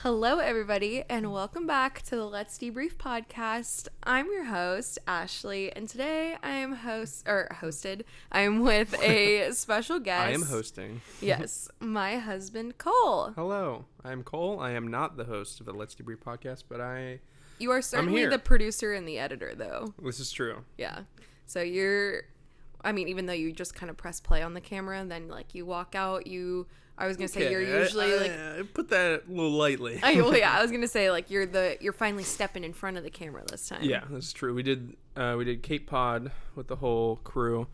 Hello, everybody, and welcome back to the Let's Debrief podcast. I'm your host, Ashley, and today I am hosted. I am with a special guest. I am hosting. Yes, my husband, Cole. Hello, I am Cole. I am not the host of the Let's Debrief podcast, but You are certainly the producer and the editor, though. This is true. Yeah. So even though you just kind of press play on the camera, and then, you walk out, I was going to say you're usually, I put that a little lightly. I was going to say, you're finally stepping in front of the camera this time. Yeah, this is true. We did Cape Pod with the whole crew.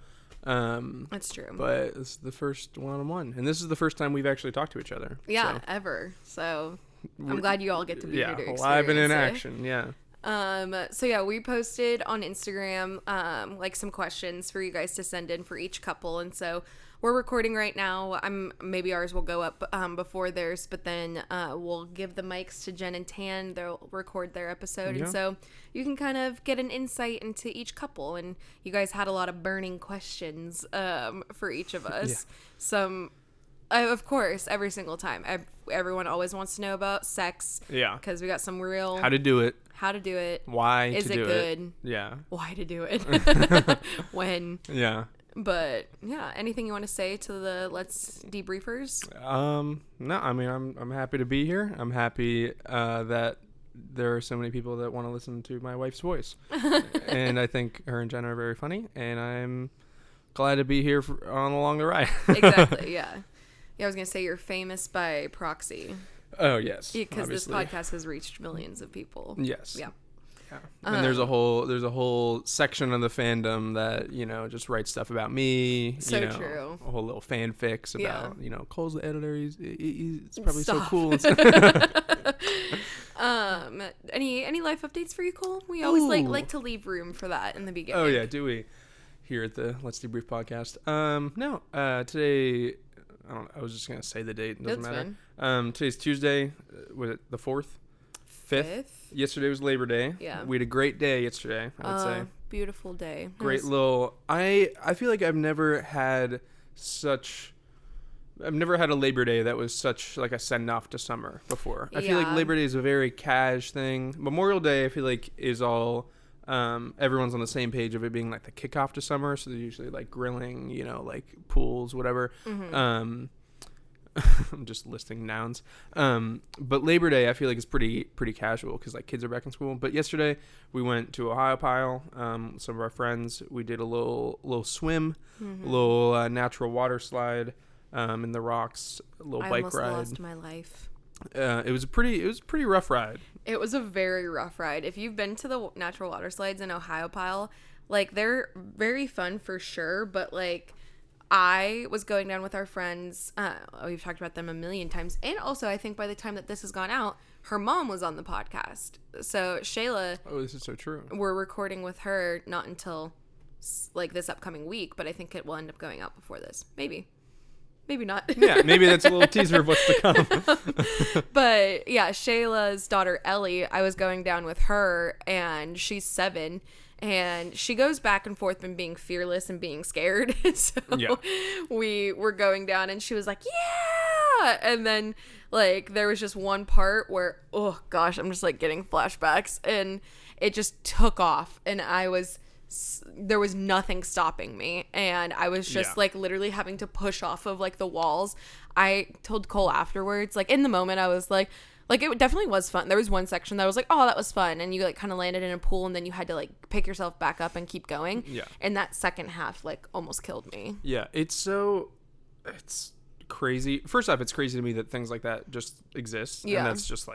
That's true. But this is the first one-on-one. And this is the first time we've actually talked to each other. Yeah, so. Ever. So I'm glad you all get to be here to experience live and in it. action, yeah. We posted on Instagram, some questions for you guys to send in for each couple. And so we're recording right now. Maybe ours will go up, before theirs, but then, we'll give the mics to Jen and Tan. They'll record their episode. Yeah. And so you can kind of get an insight into each couple. And you guys had a lot of burning questions, for each of us. Yeah. Of course, every single time. Everyone always wants to know about sex. Yeah. Because we got some real... How to do it. Why Is to do it. Is it good? Yeah. Why to do it. When. Yeah. But, yeah. Anything you want to say to the Let's Debriefers? No, I mean, I'm happy to be here. I'm happy that there are so many people that want to listen to my wife's voice. And I think her and Jen are very funny. And I'm glad to be here along the ride. Exactly, yeah. Yeah, I was going to say you're famous by proxy. Oh, yes. Because this podcast has reached millions of people. Yes. Yeah. Yeah. And there's a whole section of the fandom that, just writes stuff about me. So true. A whole little fanfics about, Cole's the editor. He's probably Stop. so cool. Any life updates for you, Cole? We always like to leave room for that in the beginning. Oh, yeah. Do we? Here at the Let's Debrief podcast. No. Today... I was just going to say the date. It doesn't matter. Today's Tuesday. Was it the 4th? 5th? Yesterday was Labor Day. Yeah. We had a great day yesterday, I would say. Beautiful day. Great little... I feel like I've never had a Labor Day that was such like a send-off to summer before. I feel like Labor Day is a very cash thing. Memorial Day, I feel like, is all... everyone's on the same page of it being like the kickoff to summer, so they're usually like grilling, pools, whatever. Mm-hmm. I'm just listing nouns. But Labor Day I feel like is pretty casual because like kids are back in school. But yesterday we went to Ohio Pile, some of our friends. We did a little swim, a little natural water slide in the rocks, a little bike ride. I almost lost my life. It was a pretty rough ride. It was a very rough ride. If you've been to the natural water slides in Ohio Pile, they're very fun for sure, but I was going down with our friends. We've talked about them a million times. And also, I think by the time that this has gone out, her mom was on the podcast. So Shayla. Oh, this is so true. We're recording with her not until this upcoming week, but I think it will end up going out before this. Maybe not. Yeah, maybe that's a little teaser of what's to come. But yeah, Shayla's daughter Ellie, I was going down with her, and she's 7, and she goes back and forth from being fearless and being scared. So we were going down, and she was like, yeah! And then there was just one part where, oh gosh, I'm just getting flashbacks, and it just took off, and there was nothing stopping me, and I was just literally having to push off of the walls. I told Cole afterwards, in the moment I was it definitely was fun. There was one section that I was oh, that was fun, and you kind of landed in a pool, and then you had to pick yourself back up and keep going. Yeah. And that second half almost killed me. Yeah, it's crazy. First off, it's crazy to me that things like that just exist. Yeah. And that's just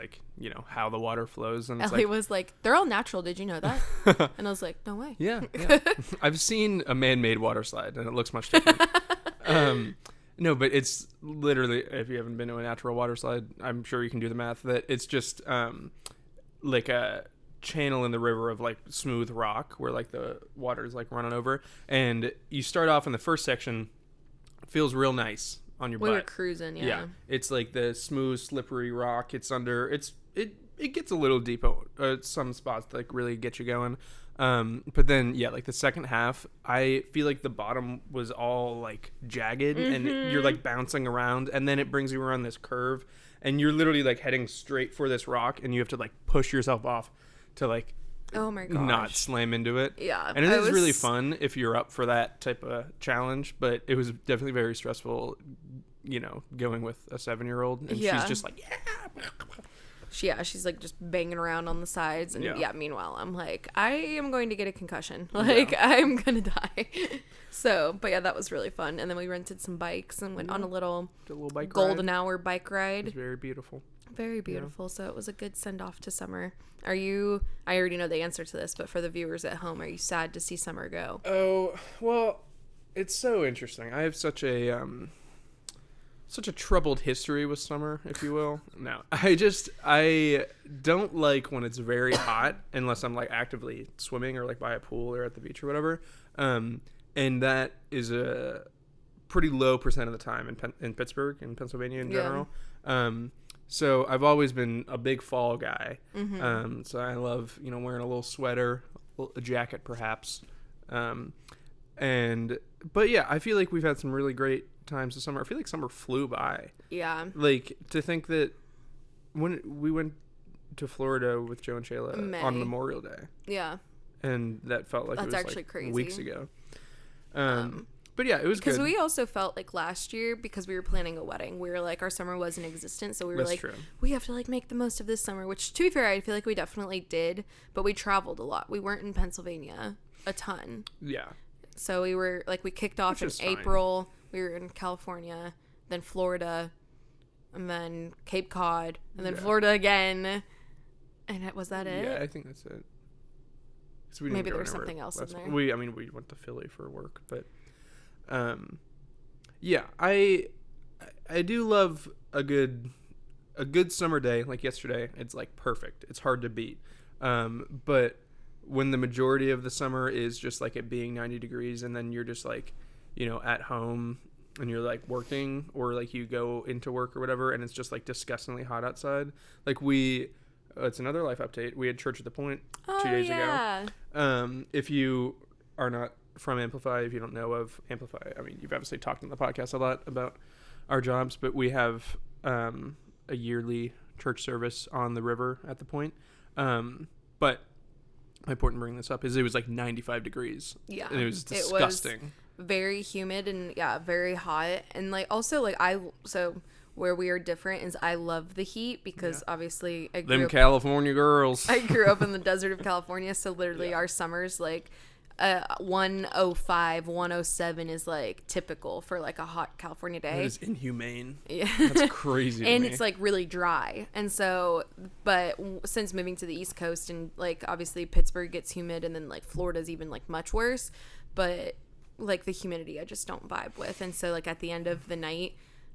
how the water flows. And Ellie was they're all natural. Did you know that? And I was like, no way. Yeah. I've seen a man-made water slide and it looks much different. No, but it's literally, if you haven't been to a natural water slide, I'm sure you can do the math, that it's just a channel in the river of smooth rock where the water is running over. And you start off in the first section, feels real nice on your butt. We were cruising, yeah. It's the smooth, slippery rock. It gets a little deep at some spots that really get you going. But then, yeah, like the second half, I feel like the bottom was all like jagged and you're like bouncing around, and then it brings you around this curve and you're literally like heading straight for this rock, and you have to like push yourself off to like oh my gosh, not slam into it. Yeah. And it is really fun if you're up for that type of challenge, but it was definitely very stressful, you know, going with a 7-year-old, and she's just like, she's like just banging around on the sides, and meanwhile I'm like, I am going to get a concussion, like I'm gonna die. So, but yeah, that was really fun. And then we rented some bikes and went on a little bike golden hour bike ride. It was very beautiful. Very beautiful. So it was a good send off to summer. I already know the answer to this, but for the viewers at home, are you sad to see summer go? Oh, well, it's so interesting. I have such a troubled history with summer, if you will. No, I don't like when it's very hot unless I'm like actively swimming or like by a pool or at the beach or whatever. And that is a pretty low percent of the time in Pittsburgh, in Pennsylvania in general. So I've always been a big fall guy. So I love, you know, wearing a little sweater, a jacket perhaps. But yeah, I feel like we've had some really great times this summer. I feel like summer flew by. Yeah. Like, to think that when we went to Florida with Joe and Shayla on Memorial Day. Yeah. And that felt like it was actually like crazy. Weeks ago. But yeah, it was good. Because we also felt like last year, because we were planning a wedding, we were like, our summer wasn't existent, so we were we have to like make the most of this summer, which to be fair, I feel like we definitely did, but we traveled a lot. We weren't in Pennsylvania a ton. Yeah. So we were like, we kicked off in April. We were in California, then Florida, and then Cape Cod, and then Florida again. And was that it? Yeah, I think that's it. So maybe there was something else in there. We went to Philly for work, but yeah, I do love a good summer day like yesterday. It's like perfect. It's hard to beat. But when the majority of the summer is just like it being 90 degrees, and then you're just like, you know, at home and you're like working, or like you go into work or whatever, and it's just like disgustingly hot outside. Like it's another life update. We had church at the Point 2 days ago. If you are not from Amplify, if you don't know of Amplify, I mean, you've obviously talked on the podcast a lot about our jobs, but we have a yearly church service on the river at the Point. But my point in bringing this up is it was like 95 degrees. Yeah. And it was disgusting. It was very humid and very hot. And like also like where we are different is I love the heat because obviously I grew up, California girls. I grew up in the desert of California, so literally our summers like 105, 107 is like typical for like a hot California day. That is inhumane. Yeah. That's crazy. And it's like really dry. And so, but since moving to the East Coast and like obviously Pittsburgh gets humid, and then like Florida's even like much worse, but like the humidity I just don't vibe with. And so like at the end of the night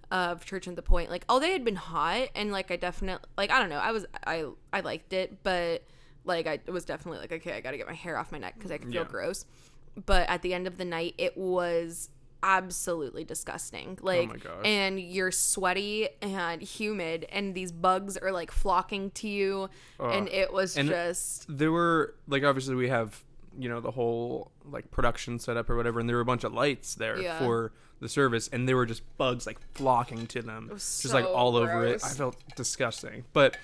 of church at the Point, like all day had been hot, and like I definitely like, I don't know, I liked it, but like I was definitely like, okay, I gotta get my hair off my neck because I could feel gross. But at the end of the night, it was absolutely disgusting. Like, oh my gosh. And you're sweaty and humid, and these bugs are like flocking to you, and it was just. There were like, obviously we have, you know, the whole like production setup or whatever, and there were a bunch of lights there for the service, and there were just bugs like flocking to them, just so like all gross. Over it. I felt disgusting, but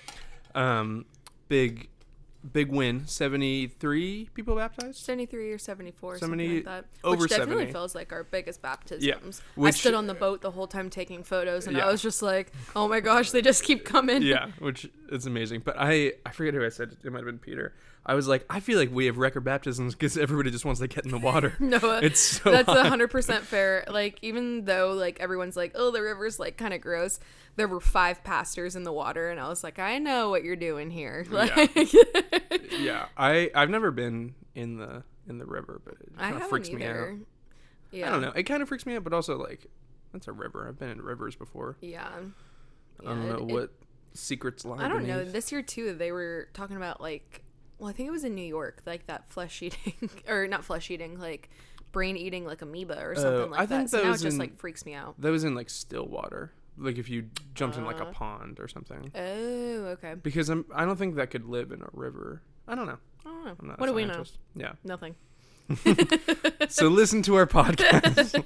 big win. 73 people baptized? 73 or 74, 70, something like that. Over which definitely 70. feels like our biggest baptisms. Yeah. I stood on the boat the whole time taking photos, and I was just like, oh my gosh, they just keep coming. Yeah, which is amazing. But I forget who I said. It might have been Peter. I was like, I feel like we have record baptisms because everybody just wants to get in the water. No, it's so that's hot. 100% fair. Like, even though like everyone's like, oh, the river's like kind of gross, there were 5 pastors in the water, and I was like, I know what you're doing here. Like, yeah. I've never been in the river, but it kind of freaks me out. Yeah, I don't know. It kind of freaks me out, but also like, that's a river. I've been in rivers before. Yeah. I don't know what secrets lie. I don't know. This year too, they were talking about like. Well, I think it was in New York, like that flesh eating, or not flesh eating, like brain eating, like amoeba or something like that. So now it just like freaks me out. That was in like still water, like if you jumped in like a pond or something. Oh, okay. Because I don't think that could live in a river. I don't know. I don't know. I'm not what a do we know? scientist. Yeah. Nothing. So listen to our podcast.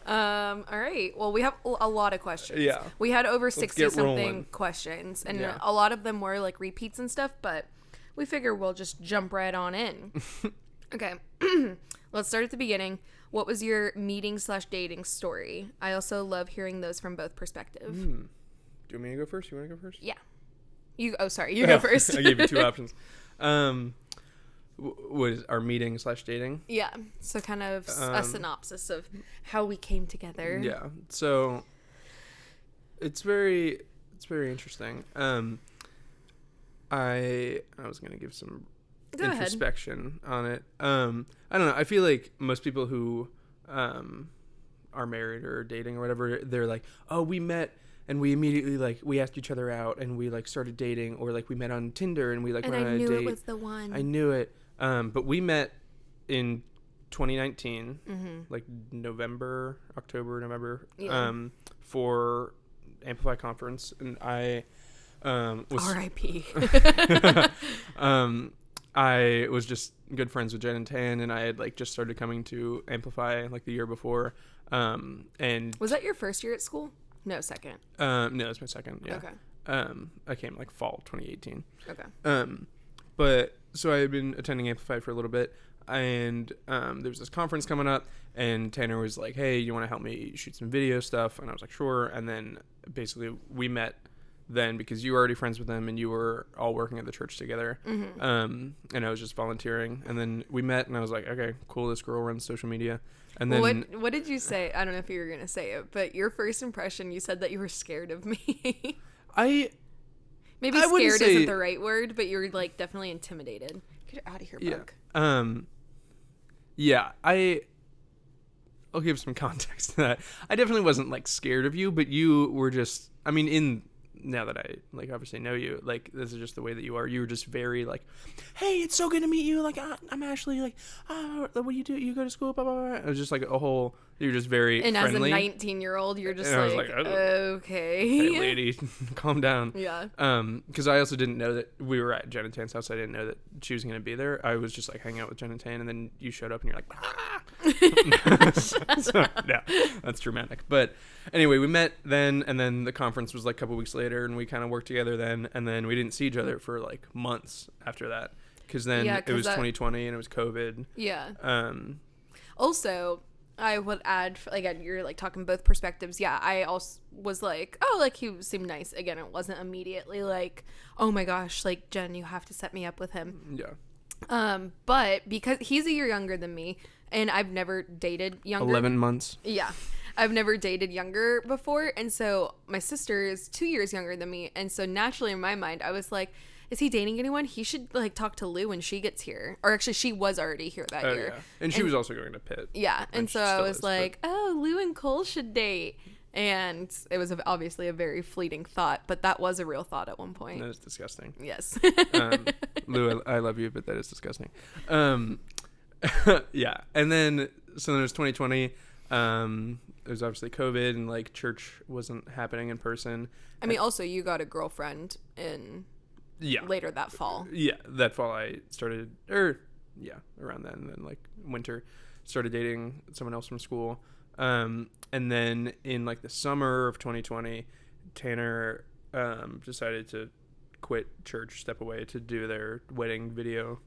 All right. Well, we have a lot of questions. Yeah. We had over Let's 60 get something rolling. questions, and Yeah. a lot of them were like repeats and stuff, but we figure we'll just jump right on in. Okay. Let's start at the beginning. What was your meeting/dating story? I also love hearing those from both perspectives. Do you want me to go first? You want to go first? Yeah. You go first. I gave you two options. What is our meeting/dating? Yeah. So kind of a synopsis of how we came together. Yeah. So it's very interesting. I was gonna give some Go ahead. introspection on it. I don't know. I feel like most people who are married or dating or whatever, they're like, oh, we met and we immediately like we asked each other out and we like started dating, or like we met on Tinder and we like went on a date. And I knew it was the one. I knew it. But we met in 2019, like October, November, for Amplify Conference, and I was R.I.P. I was just good friends with Jen and Tan, and I had like just started coming to Amplify like the year before. And was that your first year at school? No, second. No, it's my second. Yeah. Okay. I came like fall 2018. Okay. But so I had been attending Amplify for a little bit, and there was this conference coming up, and Tanner was like, hey, you want to help me shoot some video stuff? And I was like, sure. And then basically we met then because you were already friends with them and you were all working at the church together. And I was just volunteering, and then we met, and I was like, okay, cool, this girl runs social media. And then what did you say? I don't know if you were gonna say it, but your first impression, you said that you were scared of me. Maybe scared isn't the right word, but you're like definitely intimidated. Get out of here, bug. Yeah, I'll give some context to that. I definitely wasn't like scared of you, but you were just, I mean, now that I like obviously know you, like this is just the way that you are. You were just very like, hey, it's so good to meet you. Like I'm Ashley. Like, what do you do? You go to school? Blah blah blah. It was just like a whole. You were just very friendly. As a 19-year-old, you're just and like, oh, okay, hey lady, calm down. Yeah. Because I also didn't know that we were at Jen and Tan's house. I didn't know that she was going to be there. I was just like hanging out with Jen and Tan, and then you showed up, and you're like, so, yeah, that's dramatic. But anyway, we met then, and then the conference was like a couple weeks later, and we kind of worked together then, and then we didn't see each other for like months after that, because then it was 2020 and it was COVID. Yeah. Also, I would add, again, you're like talking both perspectives. Yeah, I also was like, oh, like he seemed nice. Again, it wasn't immediately like, oh my gosh, like Jen, you have to set me up with him. Yeah. But because he's a year younger than me, and I've never dated younger. 11 months. Yeah. I've never dated younger before, and so my sister is 2 years younger than me, and so naturally in my mind, I was like, is he dating anyone? He should like talk to Lou when she gets here. Or actually, she was already here that year. Yeah. And she was also going to Pitt. Yeah, and so I was like, oh, Lou and Cole should date. And it was obviously a very fleeting thought, but that was a real thought at one point. That is disgusting. Yes. Lou, I love you, but that is disgusting. Yeah. And then, so then it was 2020. It was obviously COVID, and like church wasn't happening in person. I mean, also you got a girlfriend in later that fall. Yeah, that fall I started, around then, and then like winter, started dating someone else from school. And then in like the summer of 2020, Tanner decided to quit church, step away to do their wedding video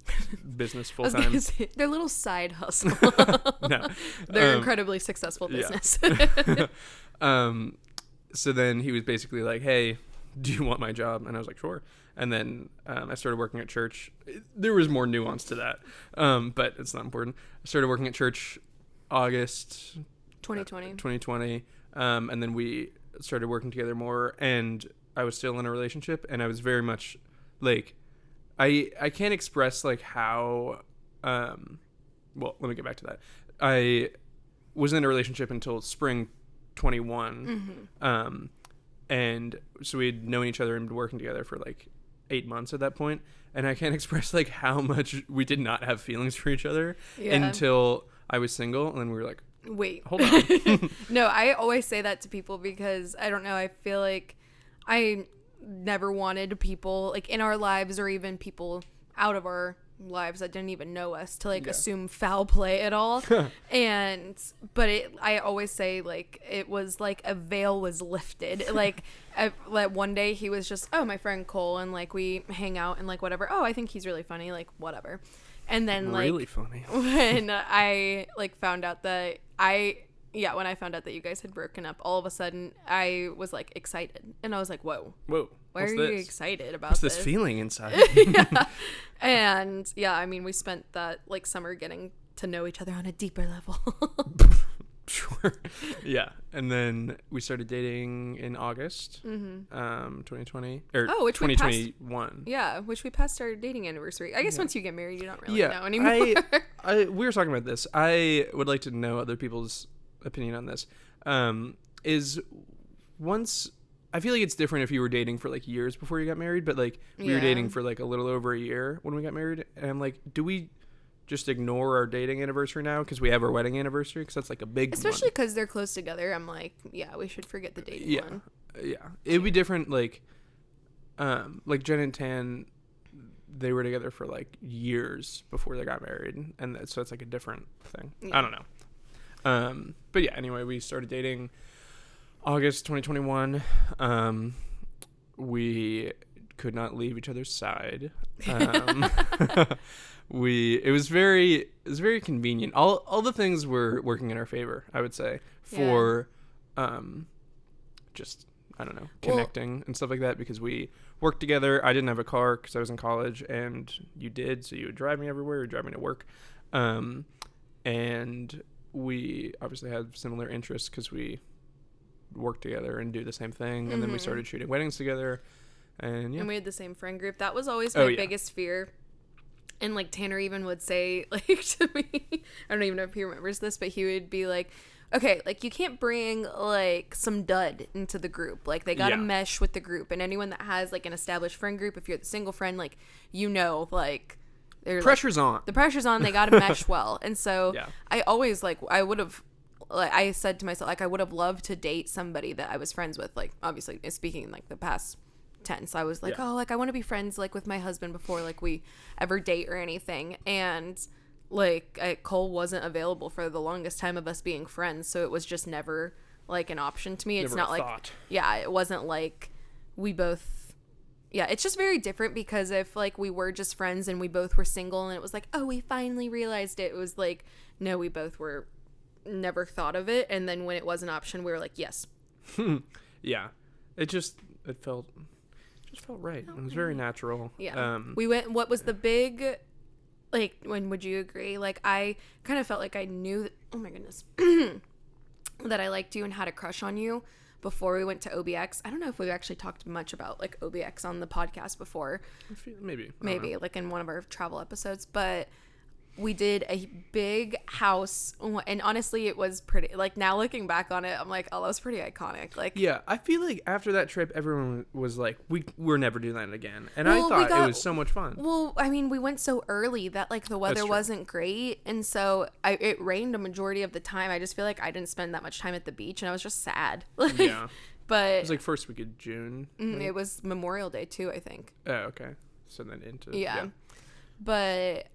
business full time. Their little side hustle. No, they're incredibly successful business. Yeah. So then he was basically like, hey, do you want my job? And I was like, sure. And then I started working at church. There was more nuance to that, but it's not important. I started working at church August 2020. And then we started working together more, and I was still in a relationship, and I was very much like, I can't express like how, well, let me get back to that. I was in a relationship until spring 21. And so we'd known each other and been working together for like 8 months at that point, and I can't express like how much we did not have feelings for each other until I was single, and then we were like, wait, hold on. No, I always say that to people because I don't know, I feel like I never wanted people like in our lives, or even people out of our lives that didn't even know us to like assume foul play at all. But I always say like it was like a veil was lifted. Like one day he was just, oh, my friend Cole, and like we hang out and like whatever. Oh, I think he's really funny, like whatever. And then like really funny. When I like found out that when I found out that you guys had broken up, all of a sudden I was like excited, and I was like, whoa, why are you excited about What's this feeling inside? Yeah. And I mean, we spent that like summer getting to know each other on a deeper level. Sure. Yeah. And then we started dating in August 2020 or 2021. Which we passed our dating anniversary. I guess once you get married, you don't really know anymore. We were talking about this. I would like to know other people's opinion on this. I feel like it's different if you were dating for like years before you got married, but like we were dating for like a little over a year when we got married, and I'm like, do we just ignore our dating anniversary now because we have our wedding anniversary? Because that's like a big especially because they're close together. I'm like, we should forget the dating one. It'd be different. Like Jen and Tan, they were together for like years before they got married, and so it's like a different thing. I don't know. But anyway, we started dating August 2021. We could not leave each other's side. It was very convenient. All the things were working in our favor, I would say, for just, I don't know, connecting and stuff like that, because we worked together. I didn't have a car because I was in college, and you did, so you would drive me everywhere, you'd drive me to work. And we obviously had similar interests because we work together and do the same thing, and then we started shooting weddings together, and we had the same friend group. That was always my biggest fear. And like Tanner even would say like to me, I don't even know if he remembers this, but he would be like, okay, like you can't bring like some dud into the group, like they gotta mesh with the group, and anyone that has like an established friend group, if you're the single friend, like like pressure's on, the pressure's on, they gotta mesh well. And so I always I said to myself, like, I would have loved to date somebody that I was friends with, like, obviously, speaking in, like, the past tense. I was like, I want to be friends, like, with my husband before, like, we ever date or anything. And, like, Cole wasn't available for the longest time of us being friends, so it was just never, like, an option to me. It's not like, it wasn't like we both, it's just very different, because if, like, we were just friends and we both were single and it was like, oh, we finally realized it was like, no, we both were never thought of it, and then when it was an option, we were like, yes. It felt right. It was very natural. We went, what was the big, like, when would you agree, like, I kind of felt like I knew that, oh my goodness, that I liked you and had a crush on you before we went to OBX. I don't know if we've actually talked much about like OBX on the podcast before. Maybe like in one of our travel episodes, but we did a big house, and honestly, it was pretty, like, now looking back on it, I'm like, oh, that was pretty iconic. Like, I feel like after that trip, everyone was like, we're never doing that again. And I thought it was so much fun. Well, I mean, we went so early that, like, the weather wasn't great, and so it rained a majority of the time. I just feel like I didn't spend that much time at the beach, and I was just sad. Like, but it was like first week of June. It was Memorial Day too, I think. Oh, okay. So then into But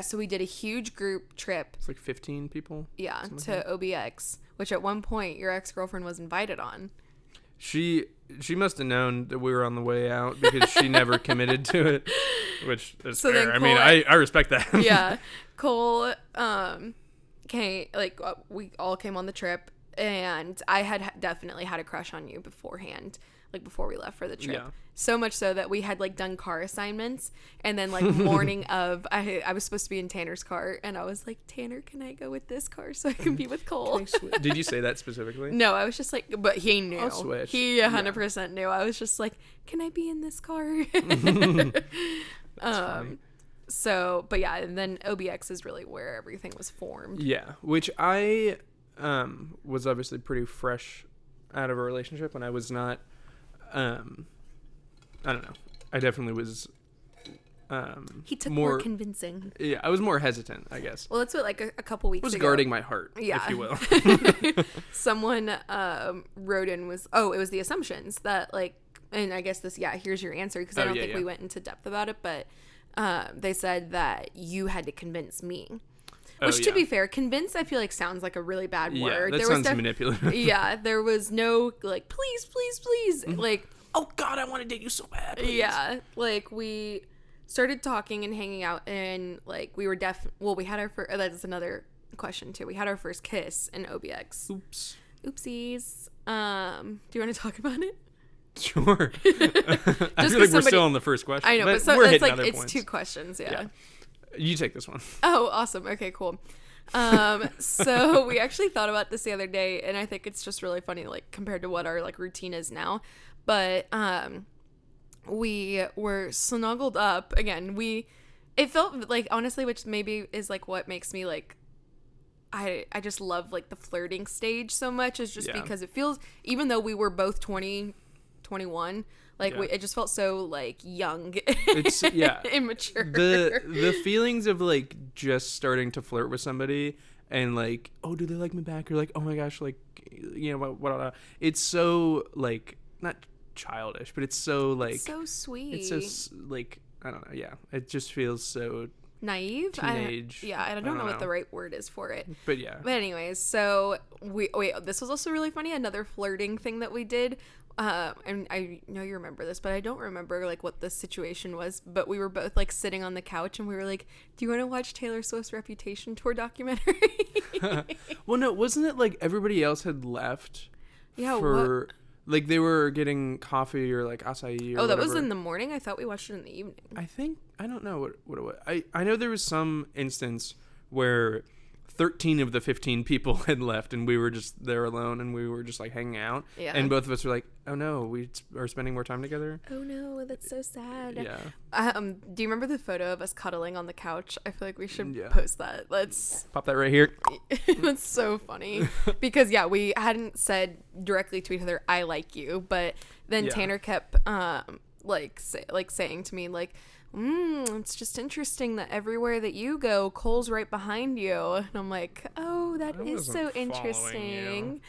so we did a huge group trip. It's like 15 people. Yeah, to OBX, which at one point your ex-girlfriend was invited on. She must have known that we were on the way out, because she never committed to it, which is fair. Cole, I mean, I respect that. Cole came, like, we all came on the trip, and I had definitely had a crush on you beforehand, like before we left for the trip. So much so that we had like done car assignments, and then like morning of I was supposed to be in Tanner's car, and I was like, Tanner, can I go with this car so I can be with Cole? Did you say that specifically? No, I was just like, but he knew. I'll switch. He 100% knew. I was just like, can I be in this car? Funny. So, but and then OBX is really where everything was formed. Yeah, which I was obviously pretty fresh out of a relationship, and I was not I don't know. I definitely was he took more convincing. Yeah, I was more hesitant, I guess. Well, that's what, like, a couple weeks ago. I was guarding my heart, if you will. Someone wrote in, it was the assumptions that, like, and I guess this, here's your answer, because I don't think we went into depth about it, but they said that you had to convince me. Which, to be fair, convince, I feel like sounds like a really bad word. Yeah, that sounds manipulative. Yeah, there was no, like, please, please, please. Like, oh, God, I want to date you so bad. Please. Yeah, like, we started talking and hanging out, and, like, we were we had our first, that's another question, too. We had our first kiss in OBX. Oops. Oopsies. Do you want to talk about it? Sure. I feel like we're still on the first question. I know, but we're hitting like, other it's points. 2 questions, yeah. You take this one. Oh, awesome. Okay, cool. So we actually thought about this the other day, and I think it's just really funny, like, compared to what our, like, routine is now. But we were snuggled up. Again, it felt like, honestly, which maybe is, like, what makes me, like, I just love, like, the flirting stage so much, is just because it feels, even though we were both 20, 21, like, it just felt so, like, young. It's immature. The feelings of, like, just starting to flirt with somebody and, like, oh, do they like me back? Or, like, oh my gosh, like, you know, what it's so, like, not childish, but it's so, like, so sweet. It's so, like, I don't know. Yeah. It just feels so naive. Teenage. I don't know what the right word is for it. But yeah. But anyways, so this was also really funny. Another flirting thing that we did. And I know you remember this, but I don't remember, like, what the situation was. But we were both, like, sitting on the couch, and we were like, do you want to watch Taylor Swift's Reputation tour documentary? Well, no, wasn't it like everybody else had left? Yeah. Like, they were getting coffee or, like, acai or that whatever. was in the morning? I thought we watched it in the evening. I don't know what it was. I know there was some instance where 13 of the 15 people had left, and we were just there alone, and we were just, like, hanging out. Yeah. And both of us were like, oh no, we are spending more time together. Oh no, that's so sad. Yeah. Do you remember the photo of us cuddling on the couch? I feel like we should post that. Let's pop that right here. That's so funny. Because we hadn't said directly to each other, I like you, but then Tanner kept saying to me, like, it's just interesting that everywhere that you go, Cole's right behind you. And I'm like, oh, that is so interesting.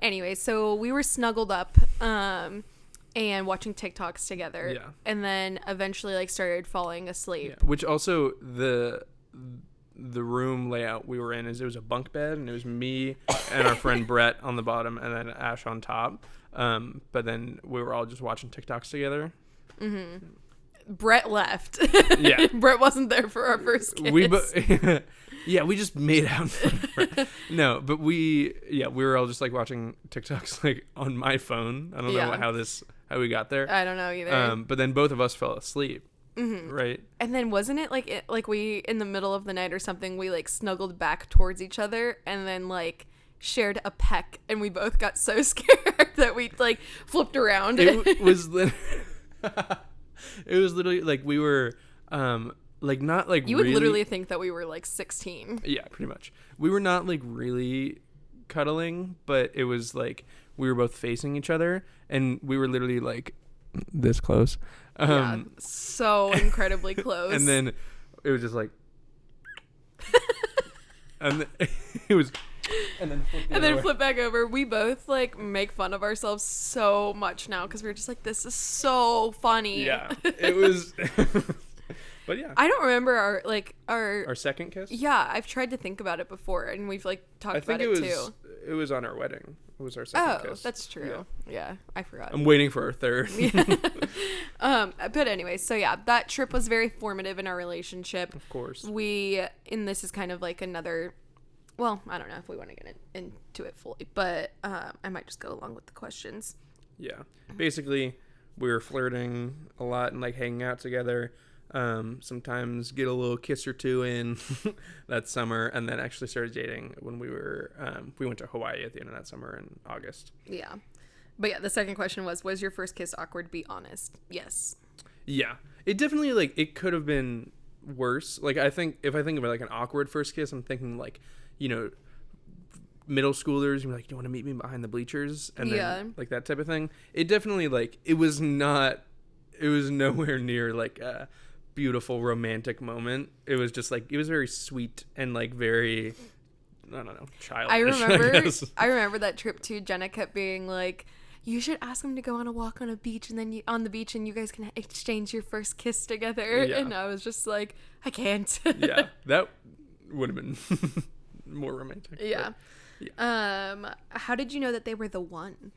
Anyway, so we were snuggled up and watching TikToks together. Yeah. And then eventually, like, started falling asleep. Yeah. Which also, the room layout we were in, it was a bunk bed, and it was me and our friend Brett on the bottom, and then Ash on top. But then we were all just watching TikToks together. Mm-hmm. Brett left. Yeah. Brett wasn't there for our first kiss. We just made out. No, but we were all just, like, watching TikToks, like, on my phone. I don't know how we got there. I don't know either. But then both of us fell asleep. Mm-hmm. Right. And then wasn't it like we, in the middle of the night or something, we, like, snuggled back towards each other and then, like, shared a peck, and we both got so scared that we, like, flipped around. It was it was literally, like, we were like, not, like, you would literally think that we were, like, 16. Yeah, pretty much. We were not, like, really cuddling, but it was like we were both facing each other, and we were literally, like, this close. So incredibly close. And then it was just like and it was and then flip back over. We both, like, make fun of ourselves so much now because we're just like, this is so funny. Yeah, it was. But yeah, I don't remember our second kiss. Yeah, I've tried to think about it before, and we've, like, talked about it too. It was on our wedding. It was our second kiss. Oh, that's true. Yeah, I forgot. I'm waiting for our third. But anyway, so yeah, that trip was very formative in our relationship. Of course. And this is kind of like another. Well, I don't know if we want to get into it fully, but I might just go along with the questions. Yeah. Basically, we were flirting a lot and, like, hanging out together. Sometimes get a little kiss or two in that summer, and then actually started dating when we went to Hawaii at the end of that summer in August. Yeah. But yeah, the second question was your first kiss awkward? Be honest. Yes. Yeah. It definitely, like, it could have been worse. Like, I think if I think about, like, an awkward first kiss, I'm thinking, like, you know, middle schoolers, you're like, do you want to meet me behind the bleachers? And then, like, that type of thing. It definitely, like, it was nowhere near, like, a beautiful romantic moment. It was just, like, it was very sweet and, like, very, I don't know, childish. I remember that trip too. Jenna kept being like, you should ask him to go on a walk on a beach, and then on the beach, and you guys can exchange your first kiss together. Yeah. And I was just like, I can't. Yeah, that would have been more romantic. Yeah. Yeah. How did you know that they were the one?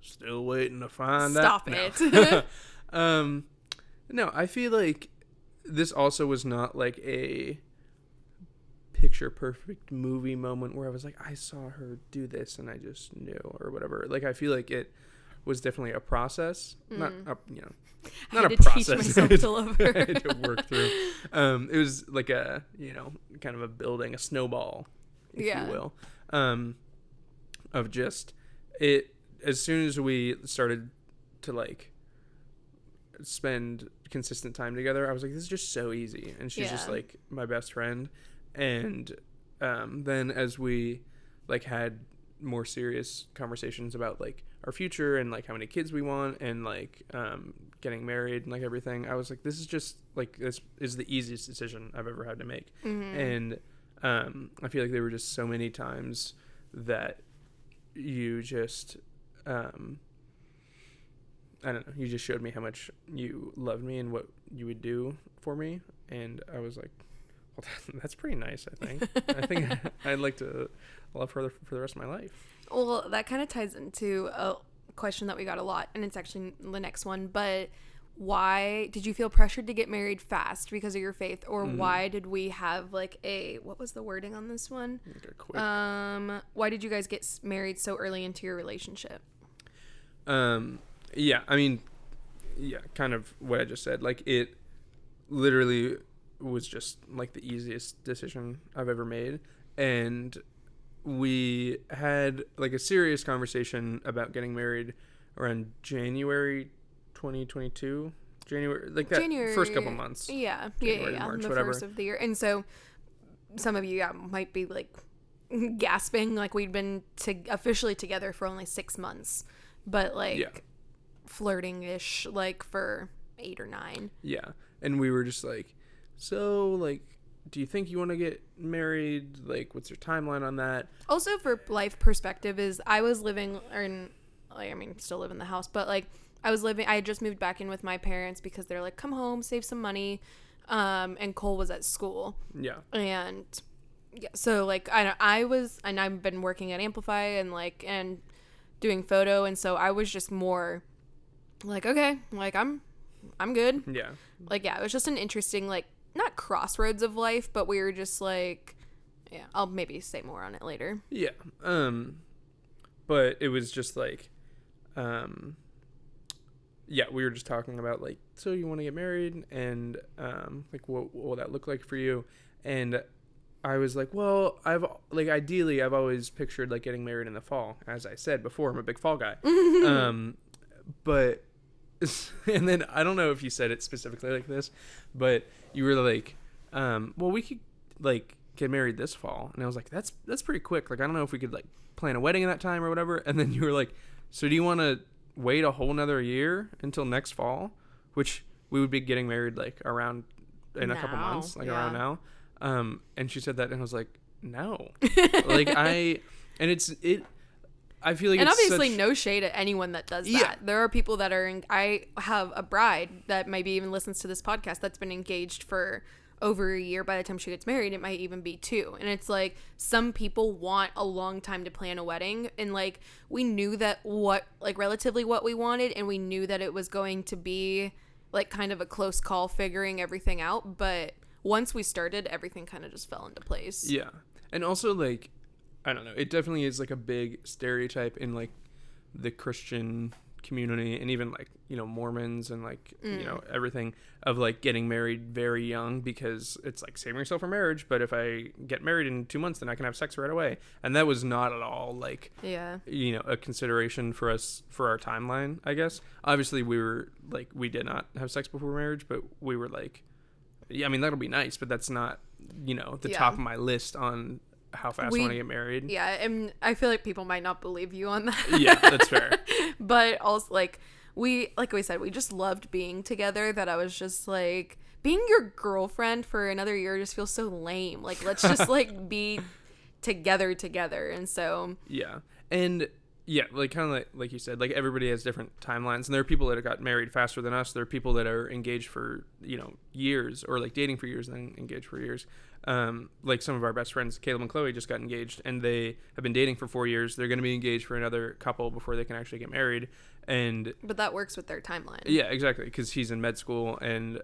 Still waiting to find Stop out. it. No, I feel like this also was not like a picture perfect movie moment where I was like, I saw her do this and I just knew, or whatever. Like, I feel like it was definitely a process. Not a, not a process. Teach myself to love her. I had to work through. It was like a, kind of a building, a snowball, if you will, of just it. As soon as we started to like spend consistent time together, I was like, this is just so easy, and she's just like my best friend. And then as we like had more serious conversations about like our future and like how many kids we want and like getting married and like everything, I was like, this is just like, this is the easiest decision I've ever had to make. And I feel like there were just so many times that you just I don't know, you just showed me how much you loved me and what you would do for me, and I was like, well, that's pretty nice. I think I'd like to love her for the rest of my life. Well, that kind of ties into a question that we got a lot, and it's actually the next one, but why did you feel pressured to get married fast because of your faith, or why did we have like what was the wording on this one? Why did you guys get married so early into your relationship? Yeah, I mean, kind of what I just said. Like, it literally was just like the easiest decision I've ever made, and we had like a serious conversation about getting married around January 2022, January, first couple months. Yeah. March, the whatever. First of the year. And so some of you might be like gasping, like we'd been officially together for only 6 months, but like flirting-ish like for 8 or 9. Yeah. And we were just like, so like, do you think you want to get married? Like, what's your timeline on that? Also, for life perspective, is I was living still live in the house, but like I had just moved back in with my parents because they're like, come home, save some money. And Cole was at school. Yeah. And yeah, so like I've been working at Amplify and doing photo, and so I was just more like, okay, like I'm good. Yeah. Like, yeah, it was just an interesting, like, not crossroads of life, but we were just like, yeah, I'll maybe say more on it later. Yeah. But it was just like, yeah, we were just talking about like, so you want to get married, and like what will that look like for you? And I was like, well, ideally I've always pictured like getting married in the fall. As I said before, I'm a big fall guy. But and then I don't know if you said it specifically like this, but you were like, well, we could like get married this fall. And I was like, that's pretty quick. Like, I don't know if we could like plan a wedding in that time or whatever. And then you were like, so do you want to wait a whole nother year until next fall, which we would be getting married like around in a couple months, like around now. And she said that, and I was like, no, like I feel like, and obviously no shade at anyone that does that. Yeah. There are people that I have a bride that maybe even listens to this podcast that's been engaged for over a year. By the time she gets married, it might even be 2. And it's like, some people want a long time to plan a wedding, and like we knew that relatively what we wanted, and we knew that it was going to be like kind of a close call figuring everything out, but once we started, everything kind of just fell into place. Yeah. And also, like, I don't know, it definitely is like a big stereotype in like the Christian community, and even like, Mormons and like, everything, of like getting married very young, because it's like saving yourself for marriage. But if I get married in 2 months, then I can have sex right away. And that was not at all like, a consideration for us for our timeline, I guess. Obviously we were like, we did not have sex before marriage, but we were like, yeah, I mean, that'll be nice, but that's not, the top of my list on how fast I want to get married. Yeah, and I feel like people might not believe you on that. Yeah, that's fair. But also, like we said, we just loved being together, that I was just like, being your girlfriend for another year just feels so lame. Like, let's just like be together. And so yeah. And yeah, like kind of like you said, like everybody has different timelines, and there are people that got married faster than us. There are people that are engaged for years, or like dating for years and then engaged for years. Like some of our best friends, Caleb and Chloe, just got engaged, and they have been dating for 4 years. They're going to be engaged for another couple before they can actually get married. But that works with their timeline. Yeah, exactly, because he's in med school and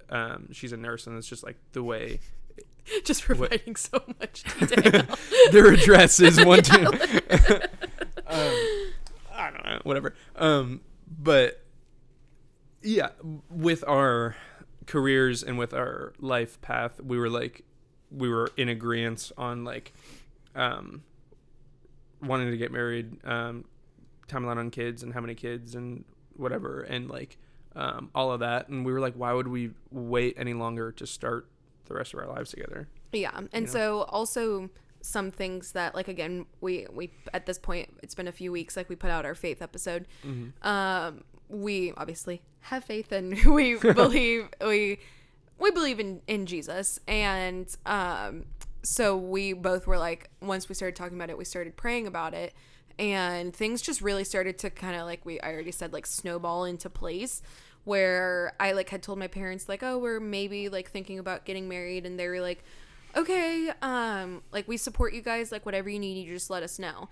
she's a nurse, and it's just like the way. Just providing so much detail. Their address is 1 2. I don't know, whatever. But yeah, with our careers and with our life path, we were in agreement on like wanting to get married, timeline on kids and how many kids and whatever, and like all of that. And we were like, why would we wait any longer to start the rest of our lives together? Yeah. And so also some things that, like, again, we at this point, it's been a few weeks, like we put out our faith episode. Mm-hmm. We obviously have faith, and we believe we believe in Jesus. And so we both were like, once we started talking about it, we started praying about it, and things just really started to kind of, like I already said, like snowball into place, where I like had told my parents like, oh, we're maybe like thinking about getting married, and they were like, okay, like we support you guys, like whatever you need, you just let us know.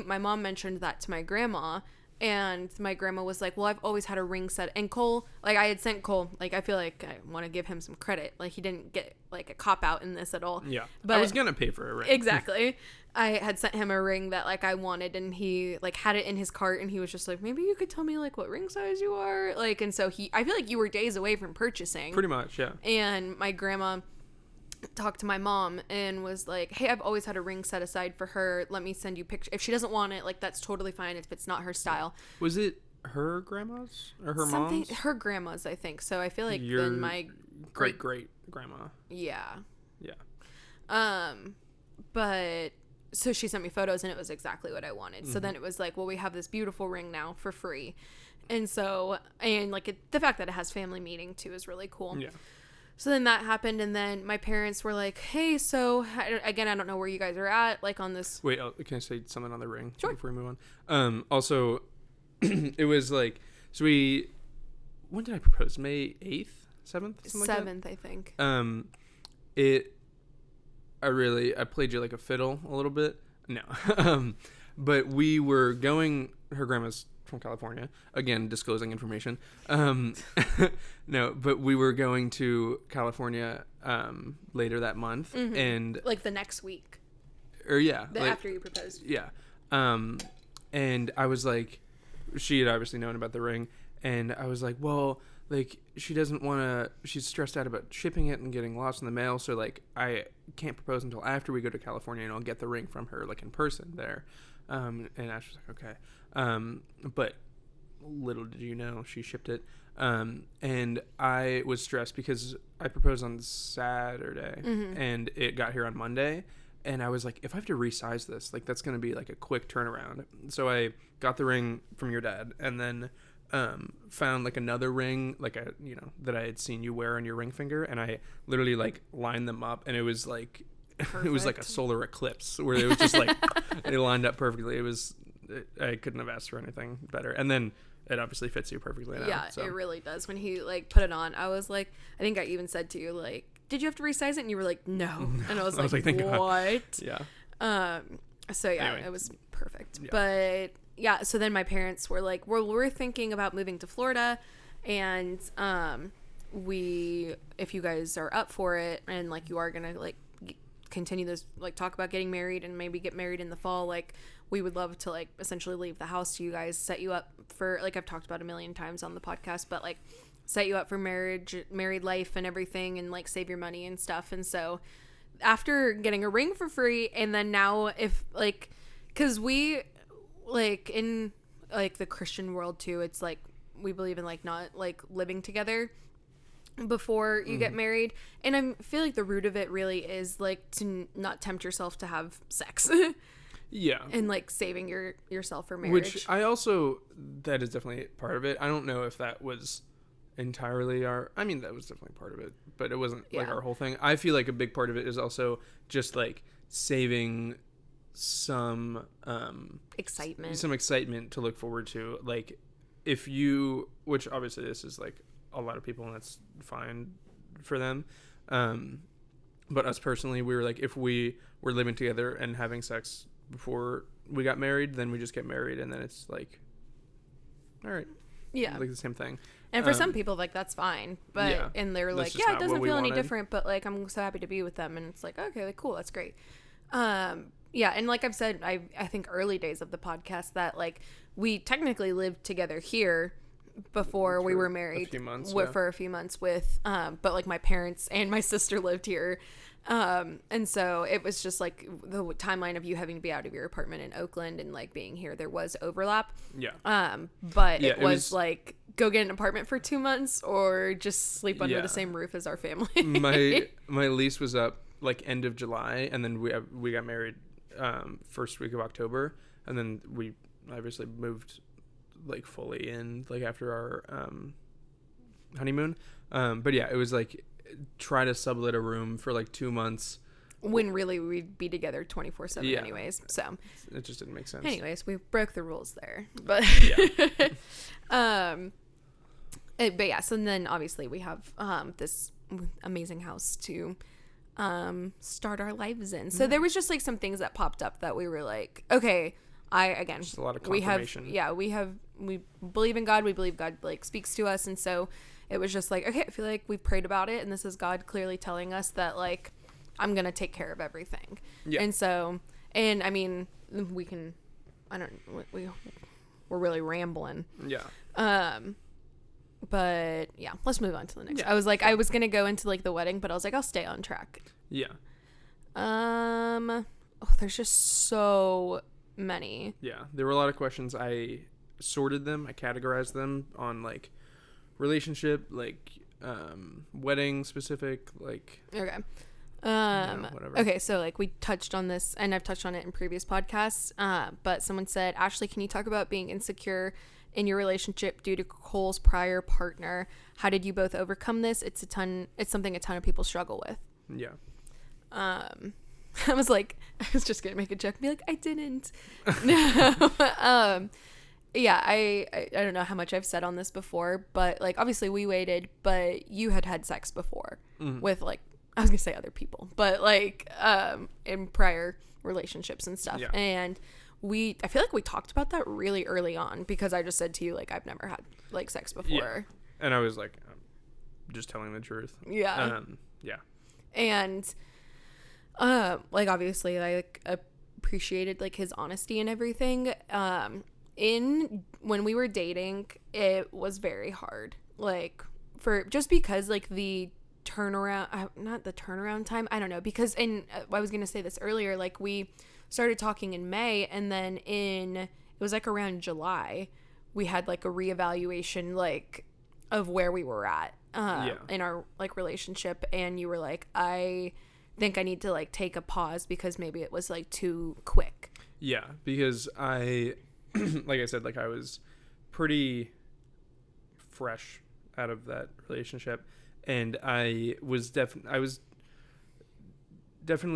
My mom mentioned that to my grandma, and my grandma was like, well, I've always had a ring set. And Cole, like I had sent Cole, like I feel like I want to give him some credit, like he didn't get like a cop out in this at all. Yeah, but I was gonna pay for a ring. Exactly. I had sent him a ring that like I wanted, and he like had it in his cart, and he was just like, maybe you could tell me like what ring size you are, like. And so I feel like you were days away from purchasing. Pretty much, yeah. And my grandma talked to my mom and was like, hey, I've always had a ring set aside for her, let me send you pictures. If she doesn't want it, like that's totally fine if it's not her style. Was it her grandma's or her mom's? Her grandma's, I think. So I feel like then my great grandma. Yeah. But so she sent me photos, and it was exactly what I wanted. Mm-hmm. So then it was like, well, we have this beautiful ring now for free. And so, and like the fact that it has family meeting too is really cool. Yeah. So then that happened, and then my parents were like, hey, so, again, I don't know where you guys are at, like, on this. Wait, can I say something on the ring? Sure. Before we move on? Also, it was like, so when did I propose? May 8th? 7th? 7th, I think. I played you like a fiddle a little bit. No. But we were going, her grandma's from California, again disclosing information. No, but we were going to California later that month. Mm-hmm. And like the next week, or after you proposed. Yeah. And I was like, she had obviously known about the ring, and I was like, well, like she doesn't want to, she's stressed out about shipping it and getting lost in the mail, so like I can't propose until after we go to California, and I'll get the ring from her like in person there. And Ash was like, okay. But little did you know, she shipped it. And I was stressed because I proposed on Saturday, mm-hmm. and it got here on Monday. And I was like, if I have to resize this, like that's going to be like a quick turnaround. So I got the ring from your dad, and then found like another ring, like that I had seen you wear on your ring finger, and I literally like lined them up, and it was like Perfect. It was like a solar eclipse where it was just like it lined up perfectly. I couldn't have asked for anything better. And then it obviously fits you perfectly now. Yeah, so. It really does. When he like put it on, I was like, I think I even said to you like, did you have to resize it? And you were like, no. And I was like, thank what? God. Yeah. So yeah, anyway. It was perfect. Yeah. But yeah, so then my parents were like, we're thinking about moving to Florida, and if you guys are up for it, and like you are gonna like continue this, like talk about getting married and maybe get married in the fall, like we would love to like essentially leave the house to you guys, set you up for, like I've talked about a million times on the podcast, but like set you up for married life and everything, and like save your money and stuff. And so after getting a ring for free, and then now if like, because we like in like the Christian world too, it's like we believe in like not like living together before you get married, and I feel like the root of it really is like to not tempt yourself to have sex. Yeah. And like saving yourself for marriage. Which I also, that is definitely part of it. I don't know if that was entirely that was definitely part of it, but it wasn't like our whole thing. I feel like a big part of it is also just like saving some excitement to look forward to. Like, which obviously this is like a lot of people and that's fine for them. But us personally, we were like, if we were living together and having sex before we got married, then we just get married, and then it's like, all right, yeah, like the same thing. And for some people, like, that's fine, but and they're like, yeah, it doesn't feel any different, but like I'm so happy to be with them, and it's like, okay, like, cool, that's great. Yeah, and like I've said, I think early days of the podcast that like we technically lived together here before we were married for a few months with but like my parents and my sister lived here, and so it was just like the timeline of you having to be out of your apartment in Oakland and like being here, there was overlap, but it was like go get an apartment for 2 months or just sleep under the same roof as our family. my lease was up like end of July, and then we got married first week of October, and then we obviously moved like fully in like after our honeymoon, but yeah, it was like try to sublet a room for like 2 months when really we'd be together 24/7 anyways, so it just didn't make sense. Anyways, we broke the rules there, but but yeah, so then obviously we have this amazing house to start our lives in. So there was just like some things that popped up that we were like, okay, just a lot of confirmation. We believe in God. We believe God like speaks to us, and so it was just like, okay, I feel like we've prayed about it, and this is God clearly telling us that like I'm gonna take care of everything. Yeah. And so, and I mean, we're really rambling. Yeah. But yeah, let's move on to the next. I was like, I was gonna go into like the wedding, but I was like, I'll stay on track. Yeah. There's just so many. Yeah, there were a lot of questions. I sorted them. I categorized them on like relationship, like wedding specific, like okay. Whatever. Okay, so like we touched on this, and I've touched on it in previous podcasts. But someone said, Ashley, can you talk about being insecure in your relationship due to Cole's prior partner? How did you both overcome this? It's something a ton of people struggle with. Yeah. I was just gonna make a joke and be like, I didn't. No. Yeah, I don't know how much I've said on this before, but like obviously we waited, but you had sex before with like, I was gonna say other people, but like in prior relationships and stuff. Yeah. And I feel like we talked about that really early on, because I just said to you like, I've never had like sex before. Yeah. And I was like, I'm just telling the truth. Yeah. Yeah. And like obviously I like appreciated like his honesty and everything. When we were dating, it was very hard, like just because like the turnaround, not the turnaround time, I don't know, because I was gonna say this earlier, like we started talking in May, and then it was like around July we had like a reevaluation like of where we were at in our like relationship, and you were like, I think I need to like take a pause because maybe it was like too quick. Yeah, because I like I said, like I was pretty fresh out of that relationship, and I was definitely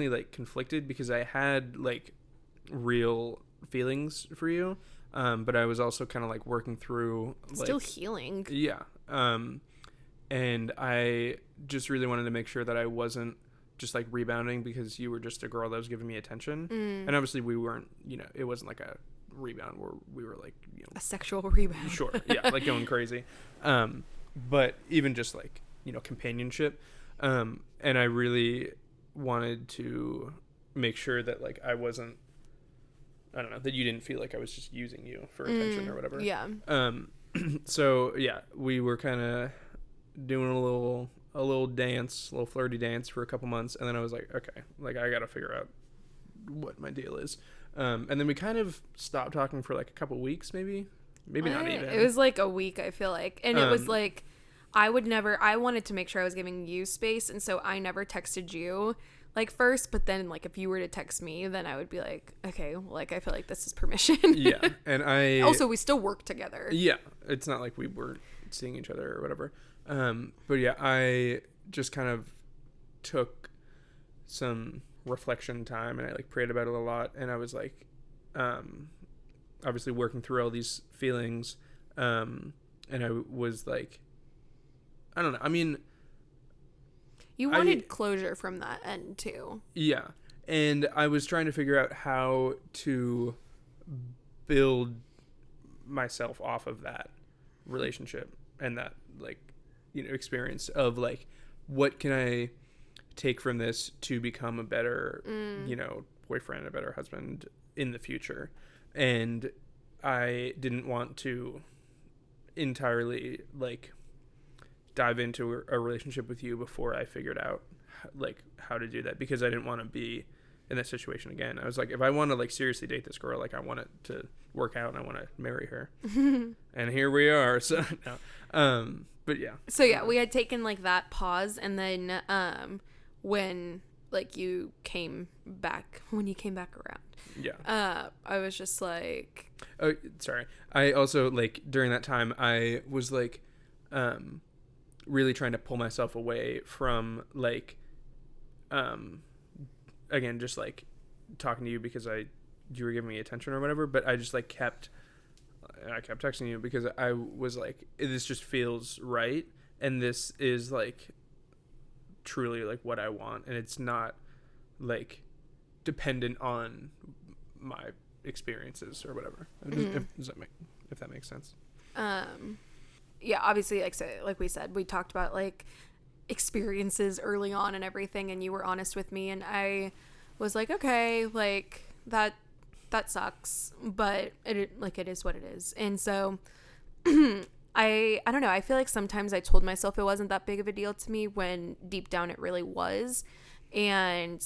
like conflicted because I had like real feelings for you, but I was also kind of like working through still healing. Yeah. And I just really wanted to make sure that I wasn't just like rebounding because you were just a girl that was giving me attention. And obviously we weren't, it wasn't like a rebound where we were like, a sexual rebound. Sure. Yeah. Like going crazy. But even just like, companionship. And I really wanted to make sure that like I wasn't, I don't know, that you didn't feel like I was just using you for attention or whatever. Yeah. So yeah, we were kind of doing a little flirty dance for a couple months, and then I was like, okay, like I gotta figure out what my deal is. And then we kind of stopped talking for like a couple weeks, maybe not even. It was like a week, I feel like, and it was like I wanted to make sure I was giving you space, and so I never texted you like first, but then like if you were to text me, then I would be like, okay, well, like I feel like this is permission. Yeah. And I also, we still work together. Yeah, it's not like we weren't seeing each other or whatever. But yeah, I just kind of took some reflection time, and I like prayed about it a lot, and I was like obviously working through all these feelings, and I was like, I don't know, I mean, you wanted closure from that end too. Yeah. And I was trying to figure out how to build myself off of that relationship and that, like, you know, experience of, like, what can I take from this to become a better, you know, boyfriend, a better husband in the future. And I didn't want to entirely, like, dive into a relationship with you before I figured out, like, how to do that, because I didn't want to be in that situation again. I was like, if I want to, like, seriously date this girl, like, I want it to work out and I want to marry her. And here we are. So no. But yeah. So yeah, we had taken, like, that pause, and then when, like, you came back around. Yeah. I was just like, oh, sorry. I also, like, during that time, I was like really trying to pull myself away from, like, again, just, like, talking to you because you were giving me attention or whatever, but I just, like, kept texting you because I was like, this just feels right, and this is, like, truly, like, what I want, and it's not, like, dependent on my experiences or whatever. If that makes sense. Yeah, obviously, like we said, we talked about, like, experiences early on and everything, and you were honest with me, and I was like, okay, like, that sucks, but it is what it is. And so I don't know, I feel like sometimes I told myself it wasn't that big of a deal to me when deep down it really was. And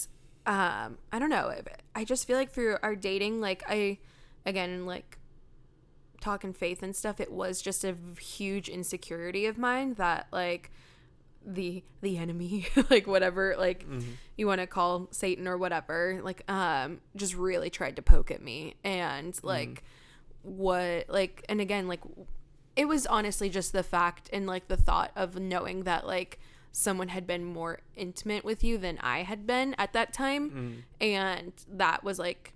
I don't know, I just feel like through our dating, like, again, like, talking faith and stuff, it was just a huge insecurity of mine that, like, the enemy, like, whatever, like, you want to call Satan or whatever, like, just really tried to poke at me. And, like, what, like, and again, like, it was honestly just the fact and, like, the thought of knowing that, like, someone had been more intimate with you than I had been at that time. And that was, like,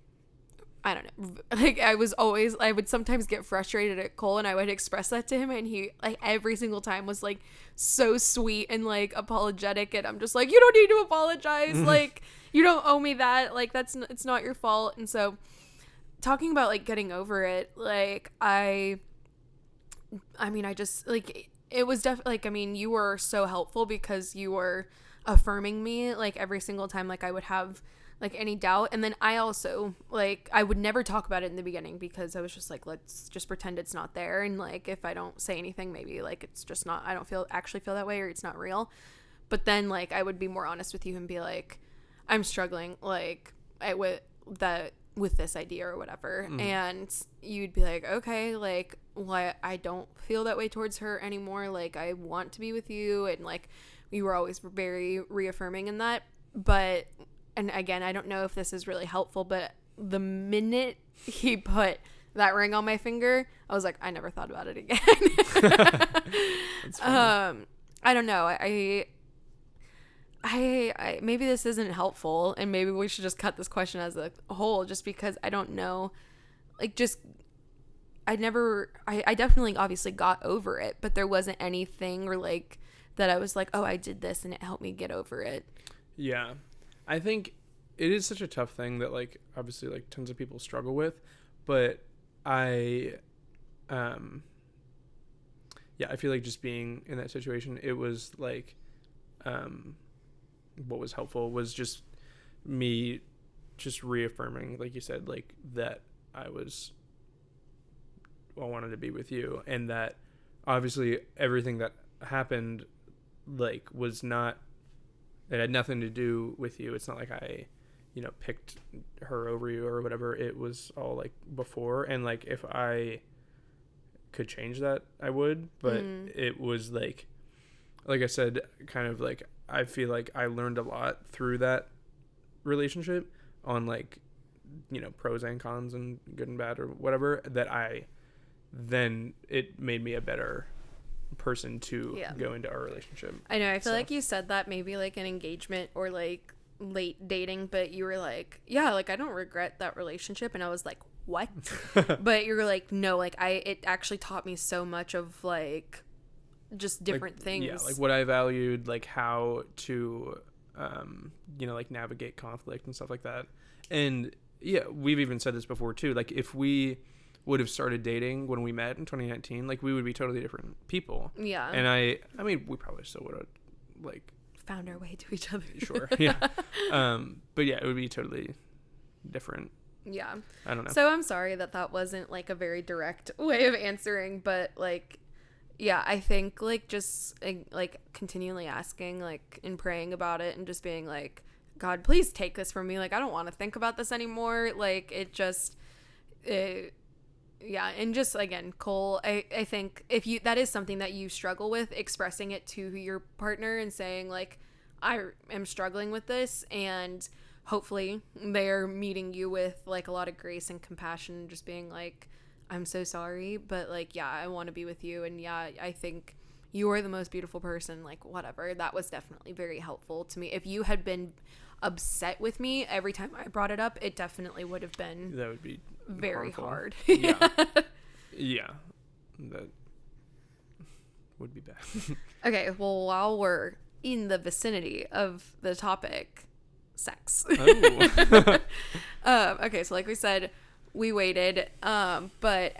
I don't know, like, I would sometimes get frustrated at Cole, and I would express that to him, and he, like, every single time was, like, so sweet and, like, apologetic, and I'm just like, you don't need to apologize, like, you don't owe me that, like, it's not your fault. And so, talking about, like, getting over it, like, I mean, I just, like, it was definitely, like, I mean, you were so helpful because you were affirming me, like, every single time, like, I would have, like, any doubt. And then I also, like, I would never talk about it in the beginning because I was just like, let's just pretend it's not there, and, like, if I don't say anything, maybe, like, it's just not, I don't actually feel that way, or it's not real. But then, like, I would be more honest with you and be like, I'm struggling, like, with this idea or whatever. And you'd be like, okay, like, well, I don't feel that way towards her anymore, like, I want to be with you. And, like, you were always very reaffirming in that. But, and again, I don't know if this is really helpful, but the minute he put that ring on my finger, I was like, I never thought about it again. That's funny. I don't know. I maybe this isn't helpful, and maybe we should just cut this question as a whole, just because I don't know, like, just, I definitely obviously got over it, but there wasn't anything, or, like, that I was like, oh, I did this and it helped me get over it. Yeah. I think it is such a tough thing that, like, obviously, like, tons of people struggle with, but I feel like just being in that situation, it was like, what was helpful was just me just reaffirming, like you said, like, that I wanted to be with you, and that obviously everything that happened, like, it had nothing to do with you. It's not like I, you know, picked her over you or whatever. It was all, like, before, and, like, if I could change that, I would, but it was like I said, kind of, like, I feel like I learned a lot through that relationship on, like, you know, pros and cons and good and bad or whatever, that then it made me a better person to go into our relationship. I know, I feel like you said that maybe, like, an engagement or, like, late dating, but you were like, yeah, like I don't regret that relationship. And I was like, what? But you're like, no, like it actually taught me so much of like just different like, things. Yeah, like what I valued, like how to like navigate conflict and stuff like that. And yeah, we've even said this before too, like if we would have started dating when we met in 2019, like we would be totally different people. Yeah. And I mean we probably still would have like found our way to each other. Sure. Yeah. But yeah, it would be totally different. Yeah. I don't know. So I'm sorry that wasn't like a very direct way of answering, but like, yeah, I think like just like continually asking like and praying about it and just being like, God, please take this from me. Like, I don't want to think about this anymore. Like yeah. And just again, Cole, I think if that is something that you struggle with, expressing it to your partner and saying like, I am struggling with this, and hopefully they're meeting you with like a lot of grace and compassion and just being like, I'm so sorry, but like, yeah, I want to be with you. And yeah, I think you are the most beautiful person, like whatever. That was definitely very helpful to me. If you had been upset with me every time I brought it up, it definitely would have been that would be very harmful. hard. Yeah. Yeah. That would be bad. Okay, well, while we're in the vicinity of the topic, sex. Oh. Okay, so like we said, we waited, but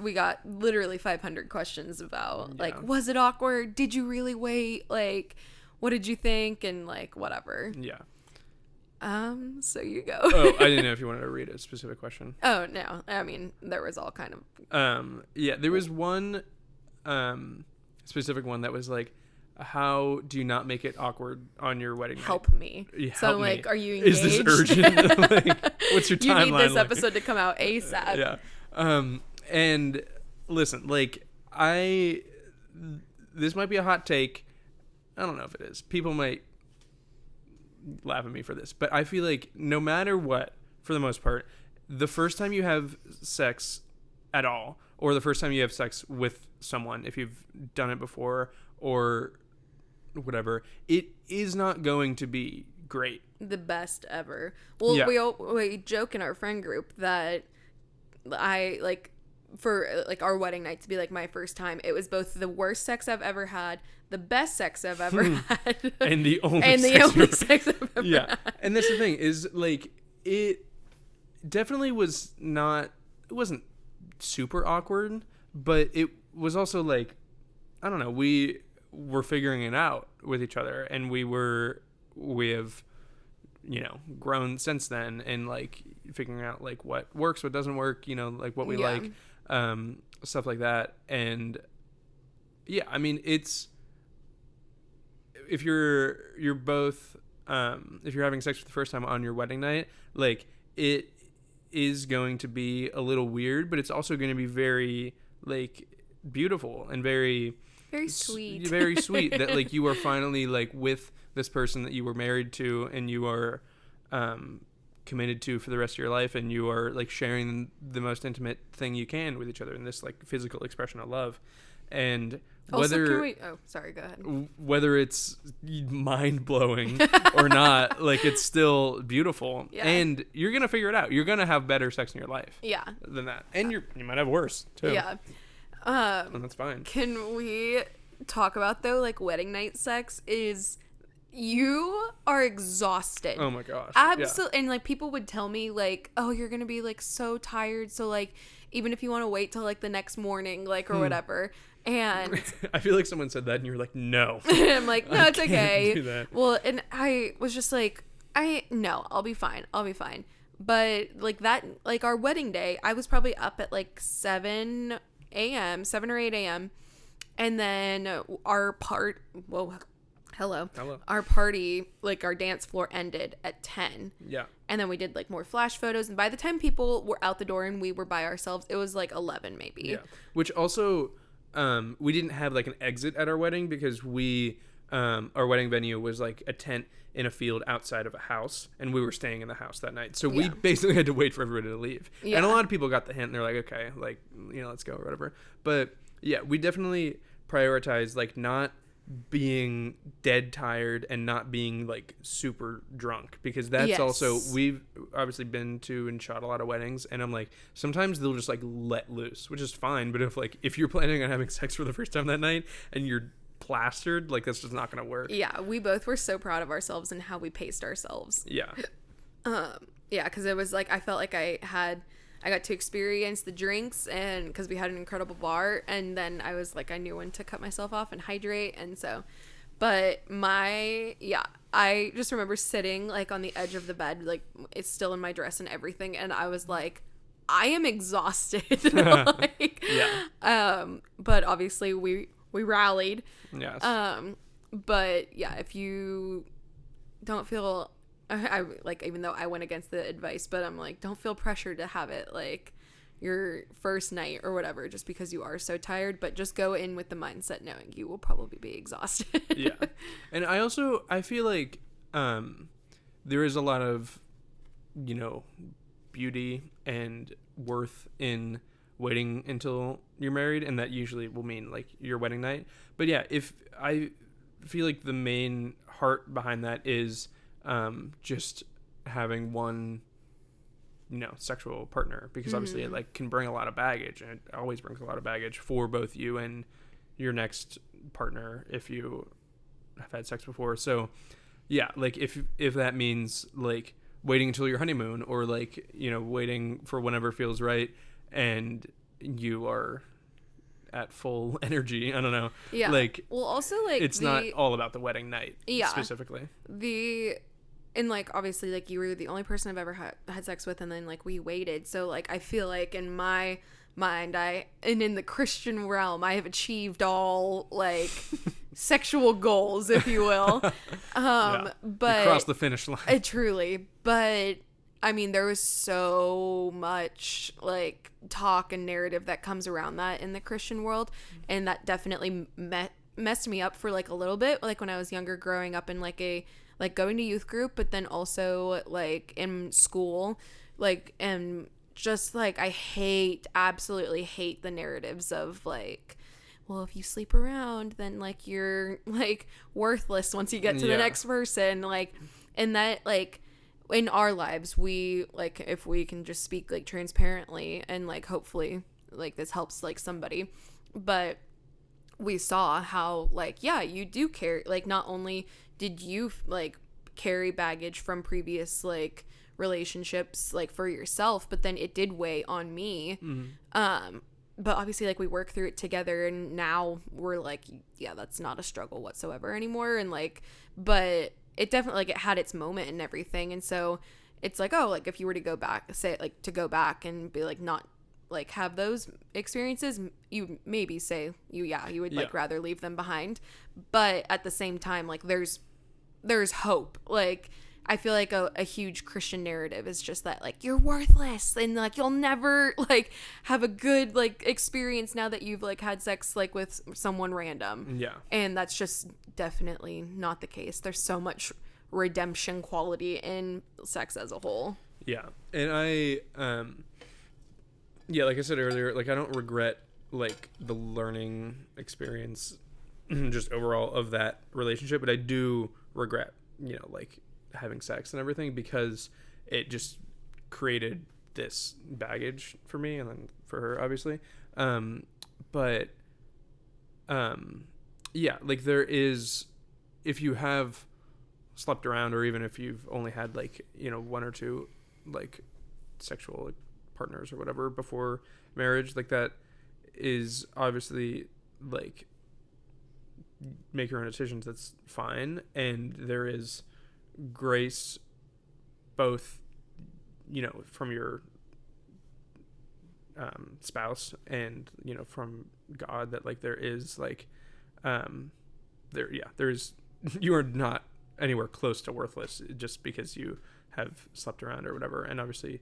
we got literally 500 questions about like, was it awkward? Did you really wait? Like, what did you think? And like, whatever. Yeah. So you go. Oh, I didn't know if you wanted to read a specific question. Oh, no. I mean, there was all kind of... Yeah, there was one specific one that was like, how do you not make it awkward on your wedding night? Help me. Yeah, so help like, me. are you engaged? Is this urgent? Like, what's your timeline? You need this episode to come out ASAP. Yeah. And listen, like this might be a hot take. I don't know if it is. People might laugh at me for this, but I feel like no matter what, for the most part, the first time you have sex at all, or the first time you have sex with someone, if you've done it before or whatever, it is not going to be great. The best ever. Well, yeah. we joke in our friend group that I like for like our wedding night to be like my first time. It was both the worst sex I've ever had, the best sex I've ever had, and the only sex I've ever had. And that's the thing is like it definitely was not. It wasn't super awkward, but it was also like, I don't know. We were figuring it out with each other, and we have grown since then, and like figuring out like what works, what doesn't work, like what we like, stuff like that. And yeah, I mean, it's if you're both if you're having sex for the first time on your wedding night, like it is going to be a little weird, but it's also going to be very like beautiful and very sweet. Very sweet that like you are finally like with this person that you were married to and you are committed to for the rest of your life, and you are like sharing the most intimate thing you can with each other in this like physical expression of love. And sorry, go ahead. Whether it's mind-blowing or not, like it's still beautiful. Yeah. And you're gonna figure it out. You're gonna have better sex in your life than that, and you might have worse too. And that's fine. Can we talk about though, like wedding night sex is you are exhausted. Oh my gosh. Absolutely. Yeah. And like people would tell me like, oh, you're gonna be like so tired, so like even if you want to wait till like the next morning, like or whatever. And I feel like someone said that and you were like, no. I'm like, no, it's okay. Do that. Well, and I was just like, I'll be fine. But like that, like our wedding day, I was probably up at like 7 or 8 a.m. And then our party, like our dance floor ended at 10. Yeah. And then we did like more flash photos. And by the time people were out the door and we were by ourselves, it was like 11 maybe. Yeah. Which also, we didn't have like an exit at our wedding because our wedding venue was like a tent in a field outside of a house, and we were staying in the house that night. So we basically had to wait for everybody to leave. Yeah. And a lot of people got the hint, and they're like, okay, like, let's go or whatever. But yeah, we definitely prioritized like not being dead tired and not being like super drunk, because that's also, we've obviously been to and shot a lot of weddings, and I'm like, sometimes they'll just like let loose, which is fine, but if you're planning on having sex for the first time that night and you're plastered, like that's just not gonna work. Yeah, we both were so proud of ourselves and how we paced ourselves. Yeah. Yeah, because it was like, I felt like I got to experience the drinks, and because we had an incredible bar, and then I was like, I knew when to cut myself off and hydrate, and so, but I just remember sitting like on the edge of the bed, like it's still in my dress and everything, and I was like, I am exhausted. Like, yeah. But obviously we rallied. Yes. But yeah, if you don't feel, I like, even though I went against the advice, but I'm like, don't feel pressured to have it like your first night or whatever, just because you are so tired, but just go in with the mindset knowing you will probably be exhausted. Yeah. And I feel like there is a lot of, beauty and worth in waiting until you're married, and that usually will mean like your wedding night. But yeah, if I feel like the main heart behind that is just having one, sexual partner, because obviously it like can bring a lot of baggage, and it always brings a lot of baggage for both you and your next partner if you have had sex before. So yeah, like if that means like waiting until your honeymoon, or like, waiting for whenever feels right and you are at full energy, I don't know. Yeah. Like, well, also like it's not all about the wedding night specifically. And like, obviously, like, you were the only person I've ever had sex with, and then like we waited. So like, I feel like in my mind, and in the Christian realm, I have achieved all like sexual goals, if you will. But you crossed the finish line. Truly, but I mean, there was so much like talk and narrative that comes around that in the Christian world, and that definitely messed me up for like a little bit, like when I was younger, growing up in like going to youth group, but then also like in school, like, and just like I absolutely hate the narratives of like, well, if you sleep around, then like you're like worthless once you get to the next person, like, and that like in our lives, we like, if we can just speak like transparently, and like hopefully like this helps like somebody, but we saw how like, yeah, you do carry, like, not only did you like carry baggage from previous like relationships like for yourself, but then it did weigh on me. But obviously like we work through it together, and now we're like, yeah, that's not a struggle whatsoever anymore. And like, but it definitely like it had its moment and everything, and so it's like, oh, like if you were to go back, say like to go back and be like not like have those experiences, you maybe say you would like rather leave them behind, but at the same time like there's hope. Like I feel like a huge Christian narrative is just that like you're worthless, and like you'll never like have a good like experience now that you've like had sex like with someone random. Yeah. And that's just definitely not the case. There's so much redemption quality in sex as a whole. Yeah. And I like I said earlier, like I don't regret like the learning experience just overall of that relationship, but I do regret, like having sex and everything, because it just created this baggage for me, and then for her obviously. Like there is, if you have slept around, or even if you've only had like, one or two like sexual partners or whatever before marriage, like that is obviously like make your own decisions, that's fine, and there is grace both from your spouse and from God, that like there is like there's you are not anywhere close to worthless just because you have slept around or whatever. And obviously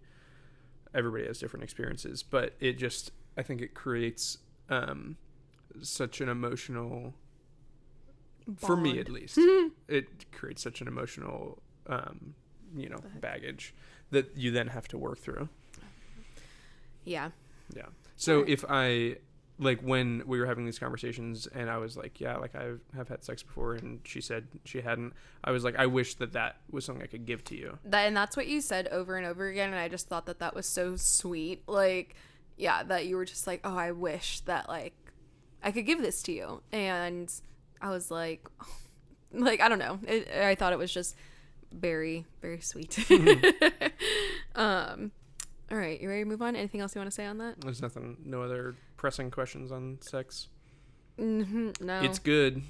everybody has different experiences, but it just, I think it creates such an emotional bond. For me at least, it creates such an emotional baggage that you then have to work through. Yeah. So if I like when we were having these conversations and I was like, yeah, like I have had sex before, and she said she hadn't, I was like, I wish that was something I could give to you. And that's what you said over and over again, and I just thought that was so sweet. Like, yeah, that you were just like, oh, I wish that like I could give this to you. And I was like, oh, like, I don't know. I thought it was just very, very sweet. Mm-hmm. All right, you ready to move on? Anything else you want to say on that? There's nothing, no other pressing questions on sex. Mm-hmm, no. It's good.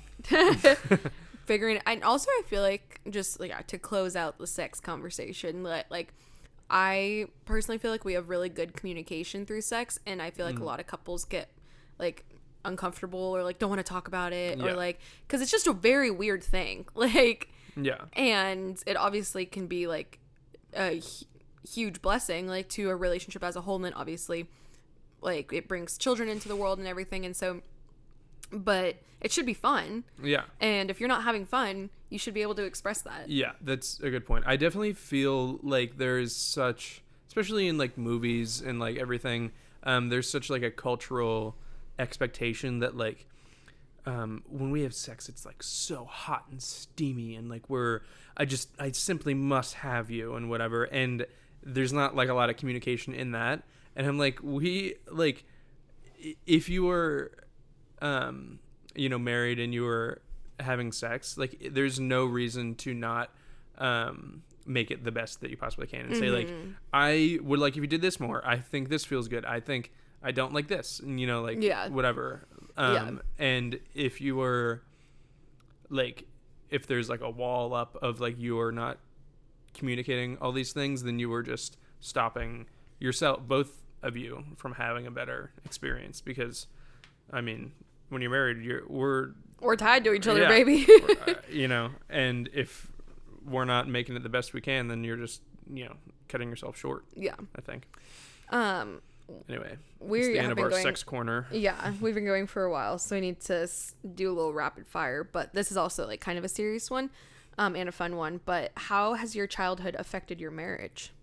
Figuring, and also I feel like, just like to close out the sex conversation, like I personally feel like we have really good communication through sex, and I feel like a lot of couples get like uncomfortable or like don't want to talk about it, or like, because it's just a very weird thing, like, yeah, and it obviously can be like a huge blessing like to a relationship as a whole, and then obviously like it brings children into the world and everything, and so, but it should be fun. Yeah. And if you're not having fun, you should be able to express that. Yeah, that's a good point. I definitely feel like there's such, especially in like movies and like everything, there's such like a cultural expectation that like when we have sex, it's like so hot and steamy, and like I simply must have you and whatever, and there's not like a lot of communication in that. And I'm like, if you were married and you were having sex, like there's no reason to not make it the best that you possibly can, and say like, I would like if you did this more, I think this feels good, I think I don't like this, and whatever. And if you were like, if there's like a wall up of like you're not communicating all these things, then you were just stopping yourself, both of you, from having a better experience. Because I mean, when you're married, we're tied to each other, baby. And if we're not making it the best we can, then you're just cutting yourself short. Yeah, I think. Anyway, it's the end of our sex corner. Yeah, we've been going for a while, so we need to do a little rapid fire. But this is also like kind of a serious one, and a fun one. But how has your childhood affected your marriage?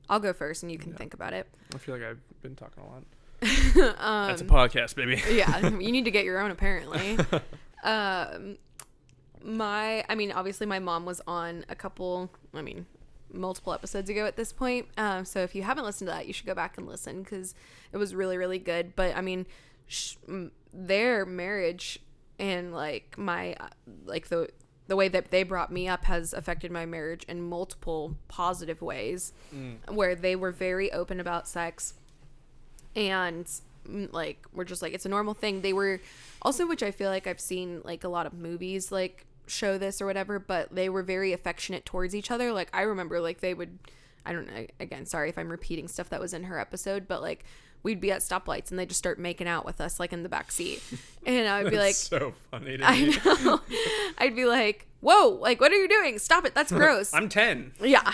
I'll go first, and you can think about it. I feel like I've been talking a lot. That's a podcast, baby. Yeah, you need to get your own, apparently. Obviously my mom was on multiple episodes ago at this point. So if you haven't listened to that, you should go back and listen, because it was really, really good. But I mean, their marriage and like my, like the way that they brought me up has affected my marriage in multiple positive ways, where they were very open about sex, and like we're just like, it's a normal thing. They were also, which I feel like I've seen like a lot of movies like show this or whatever, but they were very affectionate towards each other. Like I remember like they would, I don't know, again, sorry if I'm repeating stuff that was in her episode, but like we'd be at stoplights and they just start making out with us like in the back seat, and I would be like, so funny to me. I know. I'd be like, whoa, like what are you doing? Stop it, that's gross. I'm 10. Yeah.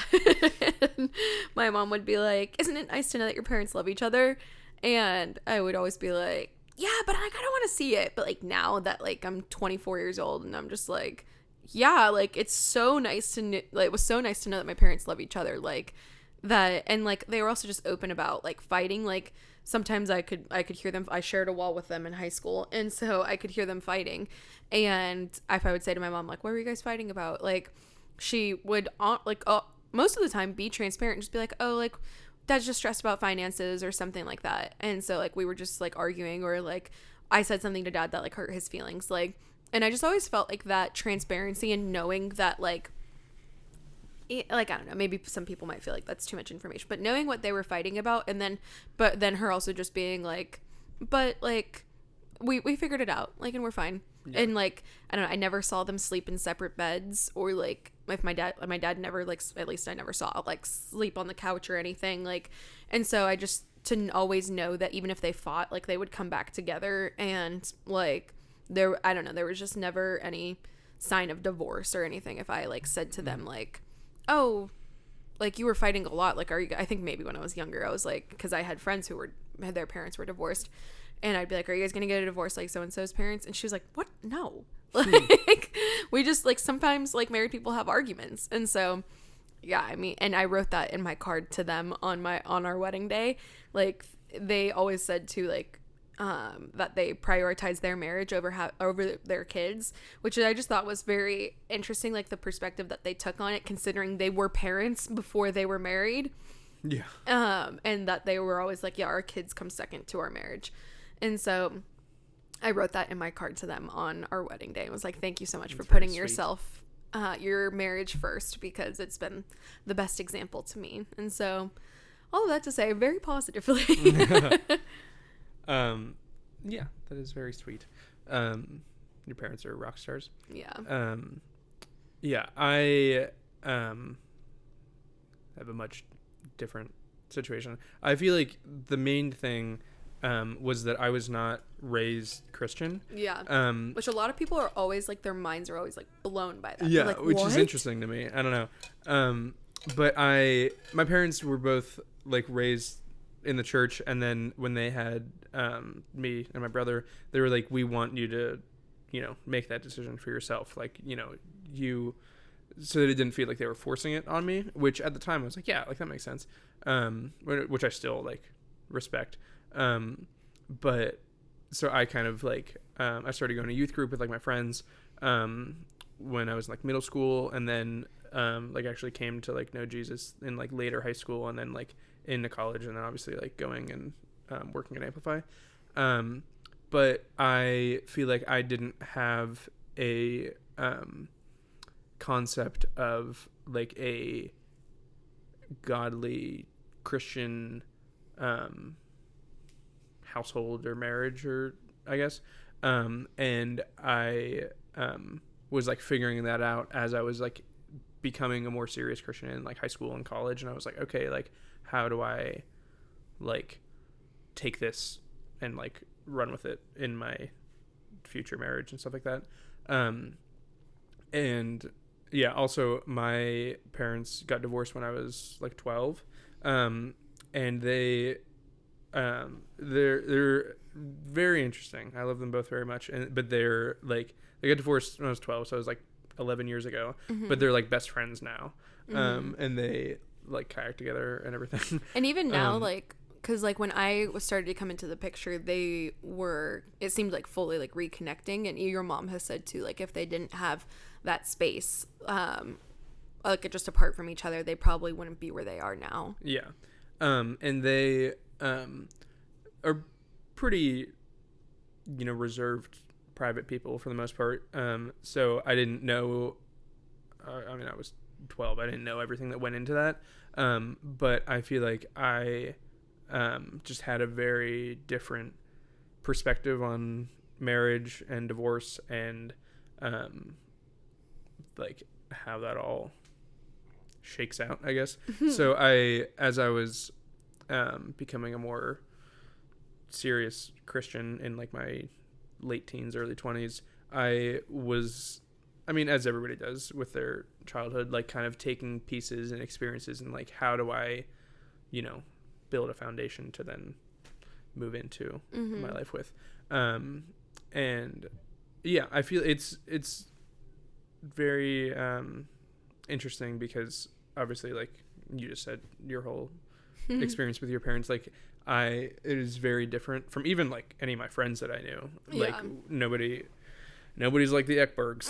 My mom would be like, isn't it nice to know that your parents love each other? And I would always be like, yeah, but I kind of want to see it. But like now that like I'm 24 years old, and I'm just like, yeah, like it's so nice to like, it was so nice to know that my parents love each other, like that. And like they were also just open about like fighting. Like sometimes I could hear them. I shared a wall with them in high school, and so I could hear them fighting. And if I would say to my mom like, what were you guys fighting about? Like she would most of the time be transparent and just be like, oh, like Dad's just stressed about finances or something like that. And so like we were just like arguing, or like I said something to Dad that like hurt his feelings, like, and I just always felt like that transparency and knowing that like I don't know, maybe some people might feel like that's too much information, but knowing what they were fighting about, and then her also just being like, but like we figured it out, like, and we're fine. Yeah. And like I don't know, I never saw them sleep in separate beds, or like if my dad never, like, at least I never saw like sleep on the couch or anything, like. And so I just to always know that even if they fought, like they would come back together, and like I don't know, there was just never any sign of divorce or anything. If I like said to them like, oh, like you were fighting a lot, like are you, I think maybe when I was younger I was like, because I had friends who their parents were divorced, and I'd be like, are you guys gonna get a divorce like so and so's parents? And she was like, what? No. Like we just like sometimes like married people have arguments. And so yeah, I mean, and I wrote that in my card to them on our wedding day, like they always said too, like, that they prioritize their marriage over their kids, which I just thought was very interesting, like the perspective that they took on it, considering they were parents before they were married. Yeah. And that they were always like, yeah, our kids come second to our marriage. And so I wrote that in my card to them on our wedding day. It was like, thank you so much for putting yourself, your marriage first, because it's been the best example to me. And so all of that to say, very positively. Yeah, that is very sweet. Your parents are rock stars. Yeah. Yeah, I have a much different situation. I feel like the main thing was that I was not raised Christian. Yeah. Which a lot of people are always like, their minds are always like blown by that. Yeah, like, which what? is interesting to me. I don't know. But my parents were both like raised in the church, and then when they had me and my brother, they were like, we want you to, make that decision for yourself, like, so that it didn't feel like they were forcing it on me, which at the time I was like, yeah, like that makes sense, which I still like respect. But so I kind of like I started going to youth group with like my friends when I was in like middle school, and then like actually came to like know Jesus in like later high school, and then like into college, and then obviously like going and working at Amplify. But I feel like I didn't have a concept of like a godly Christian household or marriage, or I guess, and I was like figuring that out as I was like becoming a more serious Christian in like high school and college, and I was like, okay, like how do I like take this and like run with it in my future marriage and stuff like that. And yeah, also my parents got divorced when I was like 12. And they're very interesting. I love them both very much. But they're like, they got divorced when I was 12. So it was like 11 years ago, but they're like best friends now. And they like kayak together and everything. And even now, like, because like when I started to come into the picture, it seemed like fully like reconnecting. And your mom has said too, like if they didn't have that space, like just apart from each other, they probably wouldn't be where they are now. Yeah. And they are pretty, reserved, private people for the most part. So I didn't know, I mean, I was 12. I didn't know everything that went into that. But I feel like I just had a very different perspective on marriage and divorce, and like how that all shakes out, I guess. So as I was becoming a more serious Christian in like my late teens, early 20s, I was, I mean, as everybody does with their childhood, like kind of taking pieces and experiences and like, how do I, build a foundation to then move into my life with. And yeah, I feel it's very interesting because obviously, like you just said, your whole experience with your parents, like it is very different from even like any of my friends that I knew. Like nobody's like the Ekbergs.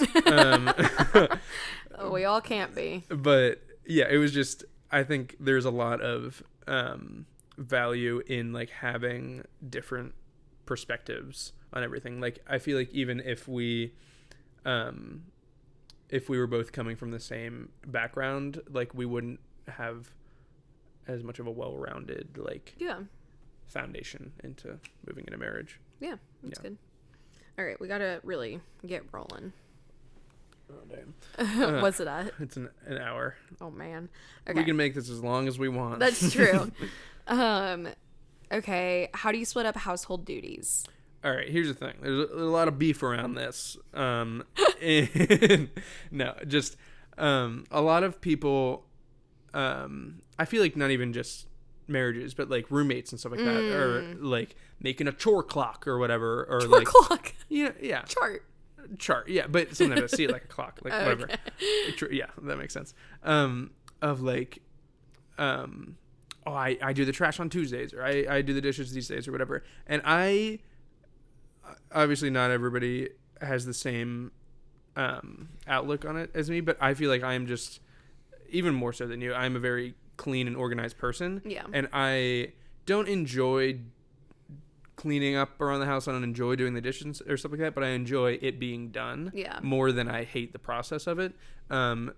We all can't be. But yeah, it was just, I think there's a lot of value in like having different perspectives on everything. Like I feel like even if we were both coming from the same background, like we wouldn't have as much of a well-rounded like foundation into moving into marriage. Yeah, that's good. All right, we gotta really get rolling. Oh, damn. What's it at? It's an hour. Oh, man. Okay. We can make this as long as we want. That's true. Okay, how do you split up household duties? All right, here's the thing. There's a lot of beef around this. No, just a lot of people, I feel like not even just marriages, but like roommates and stuff like that, or like making a chore clock or whatever, or chore clock. Yeah. Chart, yeah, but sometimes I see it like a clock, like whatever. Yeah, that makes sense. Of like, oh, I do the trash on Tuesdays, or I do the dishes these days, or whatever. And obviously not everybody has the same outlook on it as me, but I feel like I'm just, even more so than you, I'm a very clean and organized person. Yeah. And I don't enjoy cleaning up around the house. I don't enjoy doing the dishes or stuff like that, but I enjoy it being done more than I hate the process of it.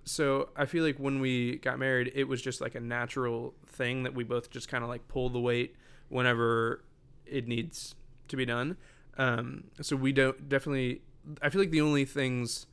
So I feel like when we got married, it was just like a natural thing that we both just kind of like pull the weight whenever it needs to be done. So we don't definitely, I feel like the only things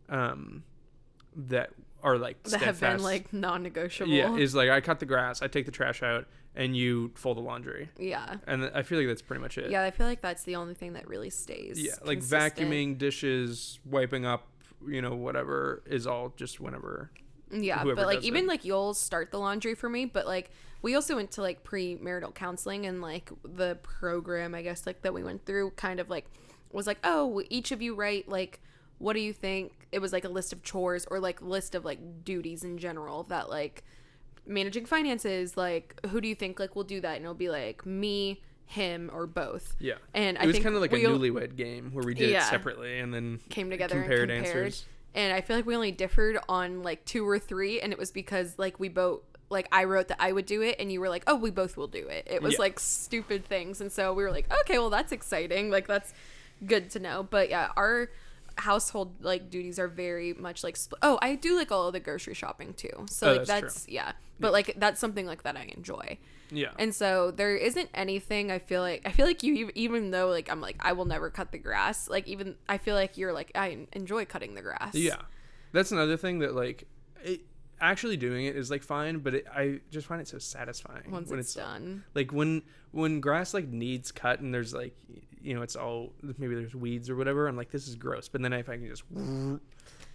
that are like that have been like non-negotiable is like I cut the grass, I take the trash out, and you fold the laundry. Yeah. And I feel like that's pretty much it. Yeah, I feel like that's the only thing that really stays like consistent. vacuuming, dishes, wiping up, whatever is all just whenever. Yeah, but like even like you'll start the laundry for me, but like we also went to like premarital counseling, and like the program, I guess, like that we went through kind of like was like, oh, each of you write like, what do you think? It was like a list of chores or like list of like duties in general that like managing finances, like who do you think like will do that? And it'll be like me, him, or both. Yeah. And it was kind of like a newlywed game where we did it separately and then came together compared and answers. And I feel like we only differed on like 2 or 3, and it was because like we both, like I wrote that I would do it and you were like, oh, we both will do it. It was like stupid things. And so we were like, okay, well that's exciting. Like that's good to know. But yeah, our household like duties are very much like I do like all of the grocery shopping too, so like that's true. But like that's something like that I enjoy. And so there isn't anything I feel like you, even though like I'm like I will never cut the grass, like even I feel like you're like I enjoy cutting the grass. That's another thing that like actually doing it is like fine, but I just find it so satisfying once it's done. Like when grass like needs cut and there's like it's all, maybe there's weeds or whatever, I'm like, this is gross, but then if I can just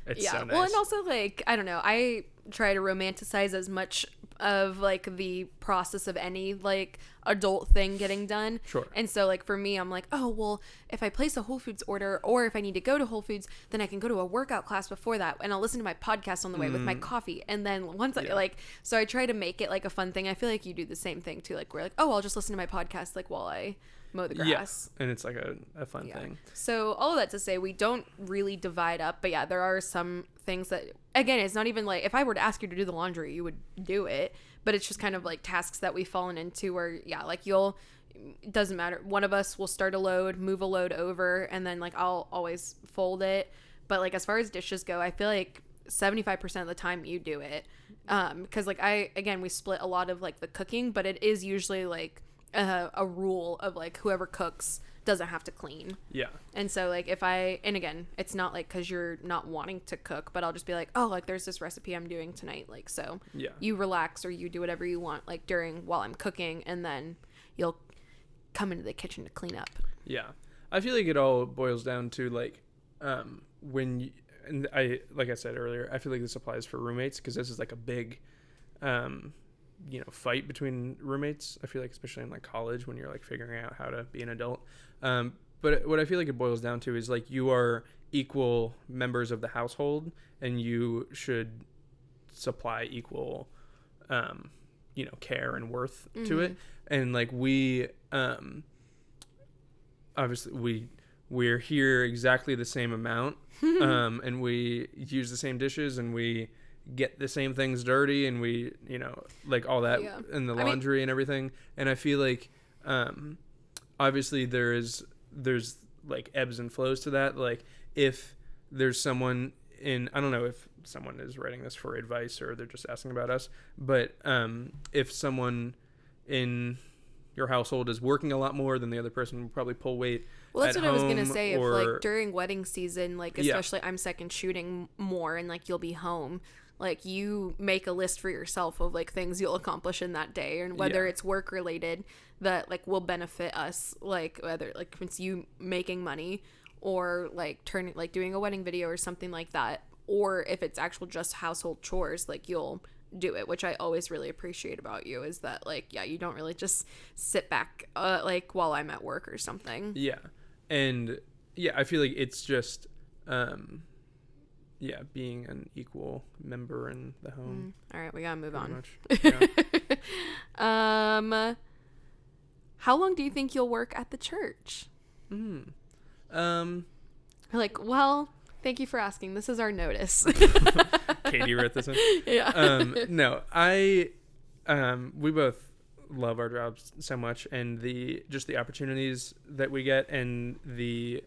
it's so nice. Well, and also like I don't know, I try to romanticize as much of like the process of any like adult thing getting done. Sure. And so like for me, I'm like, oh well, if I place a Whole Foods order or if I need to go to Whole Foods, then I can go to a workout class before that, and I'll listen to my podcast on the way with my coffee, and then once I like, so I try to make it like a fun thing. I feel like you do the same thing too, like we're like, oh, I'll just listen to my podcast like while I mow the grass. And it's like a fun thing. So all of that to say, we don't really divide up, but there are some things that, again, it's not even like if I were to ask you to do the laundry, you would do it, but it's just kind of like tasks that we've fallen into where like it doesn't matter, one of us will start a load, move a load over, and then like I'll always fold it. But like as far as dishes go, I feel like 75% of the time you do it, because like we split a lot of like the cooking, but it is usually like a rule of like whoever cooks doesn't have to clean. And so like and again, it's not like because you're not wanting to cook, but I'll just be like, oh, like there's this recipe I'm doing tonight, like so you relax or you do whatever you want like while I'm cooking, and then you'll come into the kitchen to clean up. I feel like it all boils down to like when and I, like I said earlier, I feel like this applies for roommates because this is like a big fight between roommates. I feel like especially in like college when you're like figuring out how to be an adult. But what I feel like it boils down to is like you are equal members of the household and you should supply equal care and worth to it. And like we obviously we're here exactly the same amount and we use the same dishes and we get the same things dirty and we like all that in the laundry and everything. And I feel like obviously there's like ebbs and flows to that. Like if there's someone I don't know if someone is writing this for advice or they're just asking about us, but if someone in your household is working a lot more, then the other person will probably pull weight. Well, that's what I was gonna say. If like during wedding season, like especially I'm second shooting more, and like you'll be home, like you make a list for yourself of like things you'll accomplish in that day, and whether it's work related that like will benefit us, like whether like it's you making money or like doing a wedding video or something like that, or if it's actual just household chores, like you'll do it, which I always really appreciate about you is that like you don't really just sit back like while I'm at work or something. And I feel like it's just being an equal member in the home. All right, we gotta move on. How long do you think you'll work at the church? Like, well, thank you for asking. This is our notice. Katie wrote this in. Yeah. No, we both love our jobs so much, and the opportunities that we get, and the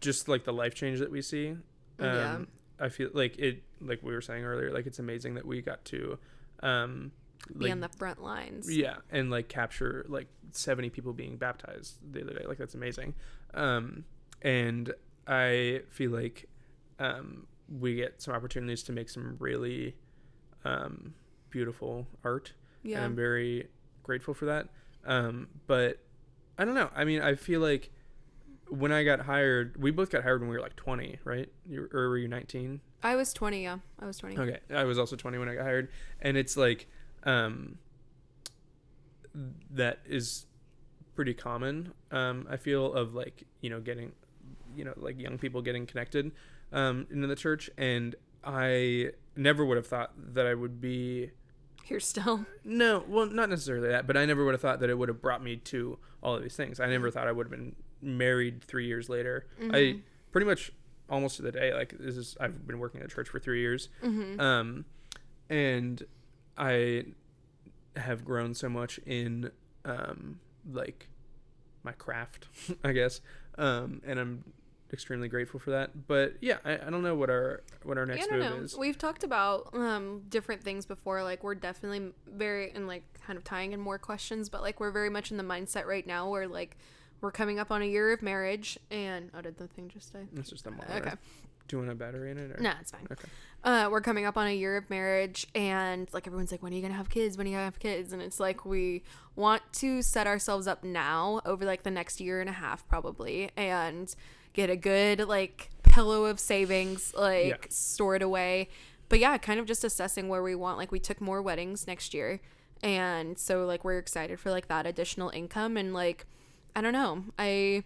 just like the life change that we see. Yeah. I feel like like we were saying earlier, like it's amazing that we got to Be on the front lines. Yeah, and like capture like 70 people being baptized the other day. Like that's amazing. And I feel like we get some opportunities to make some really beautiful art. Yeah. And I'm very grateful for that. But I don't know. I mean, I feel like when I got hired, we both got hired when we were like 20, right? Or were you 19? I was 20, yeah. I was 20. Okay. I was also 20 when I got hired. And it's like, that is pretty common. I feel of like, getting, like young people getting connected, into the church. And I never would have thought that I would be here still. No, well, not necessarily that, but I never would have thought that it would have brought me to all of these things. I never thought I would have been married 3 years later. Mm-hmm. I pretty much almost to the day, like I've been working at church for 3 years. Mm-hmm. And I have grown so much in, like my craft, I guess. And I'm extremely grateful for that. But yeah, I don't know what our next move is. We've talked about different things before. Like we're definitely very, and like kind of tying in more questions, but like we're very much in the mindset right now where like we're coming up on a year of marriage. And did the thing just die? It's just a monitor. Okay. Do you want a battery in it? Or? No, it's fine. Okay. We're coming up on a year of marriage, and like everyone's like, when are you gonna have kids? When are you gonna have kids? And it's like we want to set ourselves up now over like the next year and a half probably, and get a good like pillow of savings stored away. But yeah, kind of just assessing where we want. Like we took more weddings next year, and so like we're excited for like that additional income. And like I don't know, the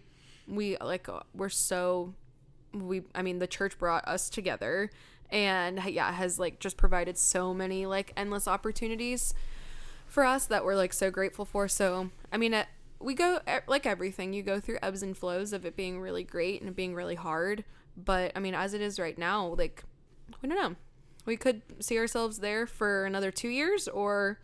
church brought us together, and has like just provided so many like endless opportunities for us that we're like so grateful for. So I mean, we go like everything, you go through ebbs and flows of it being really great and it being really hard. But I mean, as it is right now, like we don't know, we could see ourselves there for another 2 years or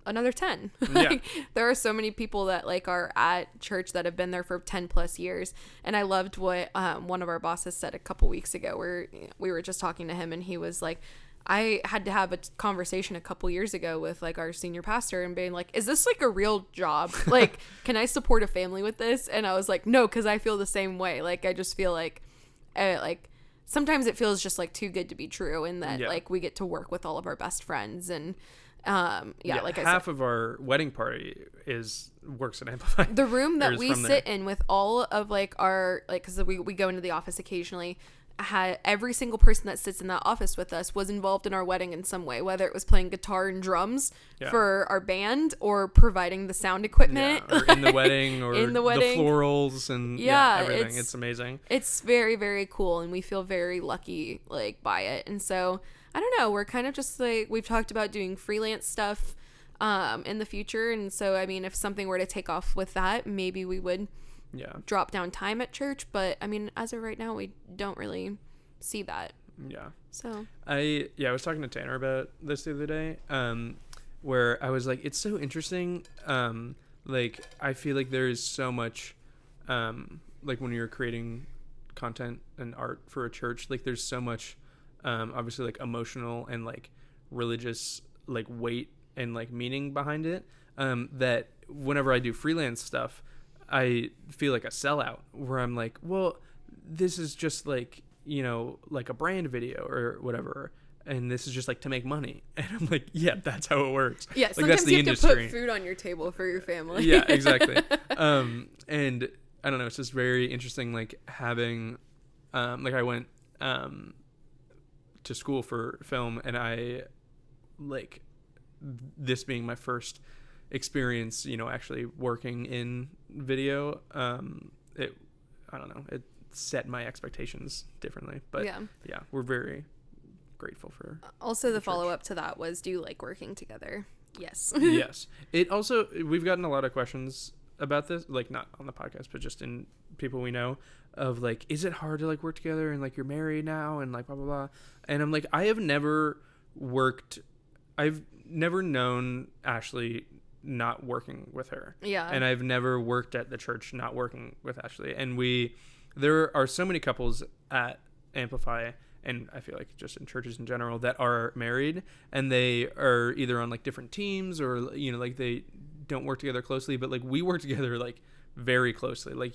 another 10. Like, there are so many people that like are at church that have been there for 10 plus years. And I loved what one of our bosses said a couple weeks ago, where we were just talking to him, and he was like, I had to have a conversation a couple years ago with like our senior pastor and being like, is this like a real job? Like, can I support a family with this? And I was like, no, because I feel the same way. Like, I just feel like sometimes it feels just like too good to be true, and that like we get to work with all of our best friends. And like half of our wedding party works at Amplify. The room that we sit in with all of like our, like, because we go into the office occasionally, had every single person that sits in that office with us was involved in our wedding in some way, whether it was playing guitar and drums for our band or providing the sound equipment, or in the wedding, or the florals and everything. It's amazing. It's very, very cool, and we feel very lucky like by it. And so I don't know, we're kind of just like, we've talked about doing freelance stuff in the future. And so I mean, if something were to take off with that, maybe we would drop down time at church. But I mean, as of right now, we don't really see that. So I was talking to Tanner about this the other day, where I was like, it's so interesting. Like I feel like there is so much, like when you're creating content and art for a church, like there's so much, obviously like emotional and like religious like weight and like meaning behind it, that whenever I do freelance stuff, I feel like a sellout, where I'm like, well, this is just like, like a brand video or whatever, and this is just like to make money. And I'm like, yeah, that's how it works. Yeah, like, sometimes that's the you have industry. to put food on your table for your family. Yeah, exactly. And I don't know, it's just very interesting, like having, like I went to school for film, and I like this being my first experience, actually working in video. I don't know, it set my expectations differently, but yeah, we're very grateful for. Also, the follow-up to that was, do you like working together? Yes. Yes. It also, we've gotten a lot of questions about this, like not on the podcast, but just in people we know, of like, is it hard to like work together and like you're married now and like blah blah blah. And I'm like, I've never known Ashley not working with her. Yeah. And I've never worked at the church not working with Ashley. And there are so many couples at Amplify, and I feel like just in churches in general, that are married and they are either on like different teams or, you know, like they don't work together closely, but like we work together like very closely. Like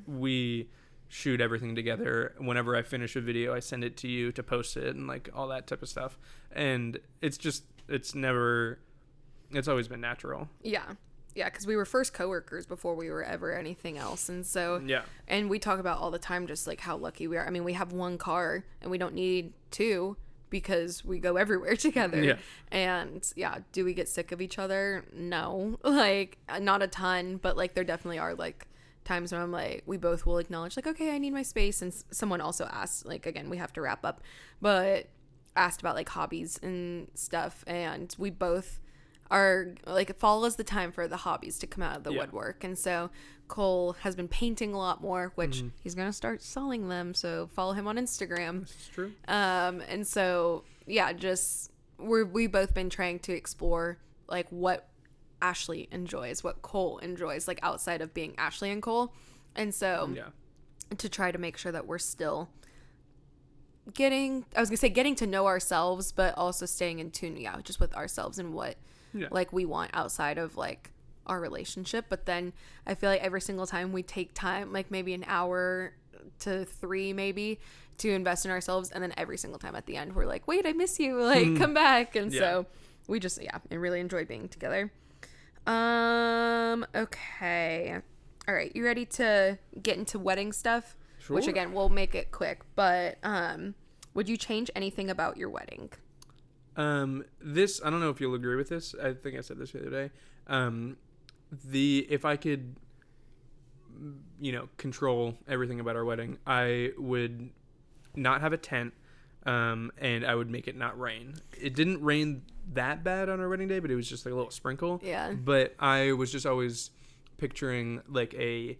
we shoot everything together. Whenever I finish a video, I send it to you to post it and like all that type of stuff. And it's always been natural. Yeah, because we were first coworkers before we were ever anything else. And so, and we talk about all the time just like how lucky we are. I mean, we have one car and we don't need two because we go everywhere together. Yeah. And do we get sick of each other? No, like not a ton, but like there definitely are like times when I'm like, we both will acknowledge like, okay, I need my space. And someone also asked, like, again, we have to wrap up, but asked about like hobbies and stuff. And we both are like, fall is the time for the hobbies to come out of the woodwork. And so Cole has been painting a lot more, which he's going to start selling them. So follow him on Instagram. This is true. And so, just we both been trying to explore like what Ashley enjoys, what Cole enjoys, like outside of being Ashley and Cole. And so to try to make sure that we're still getting to know ourselves, but also staying in tune, just with ourselves and what like we want outside of like our relationship. But then I feel like every single time we take time, like maybe an hour to 3 maybe, to invest in ourselves, and then every single time at the end we're like, wait, I miss you, like come back. And so we just and really enjoyed being together. Okay. All right. You ready to get into wedding stuff? Sure. Which again, we'll make it quick, but, would you change anything about your wedding? This, I don't know if you'll agree with this. I think I said this the other day. If I could, control everything about our wedding, I would not have a tent, and I would make it not rain. It didn't rain that bad on our wedding day, but it was just like a little sprinkle. Yeah. But I was just always picturing like a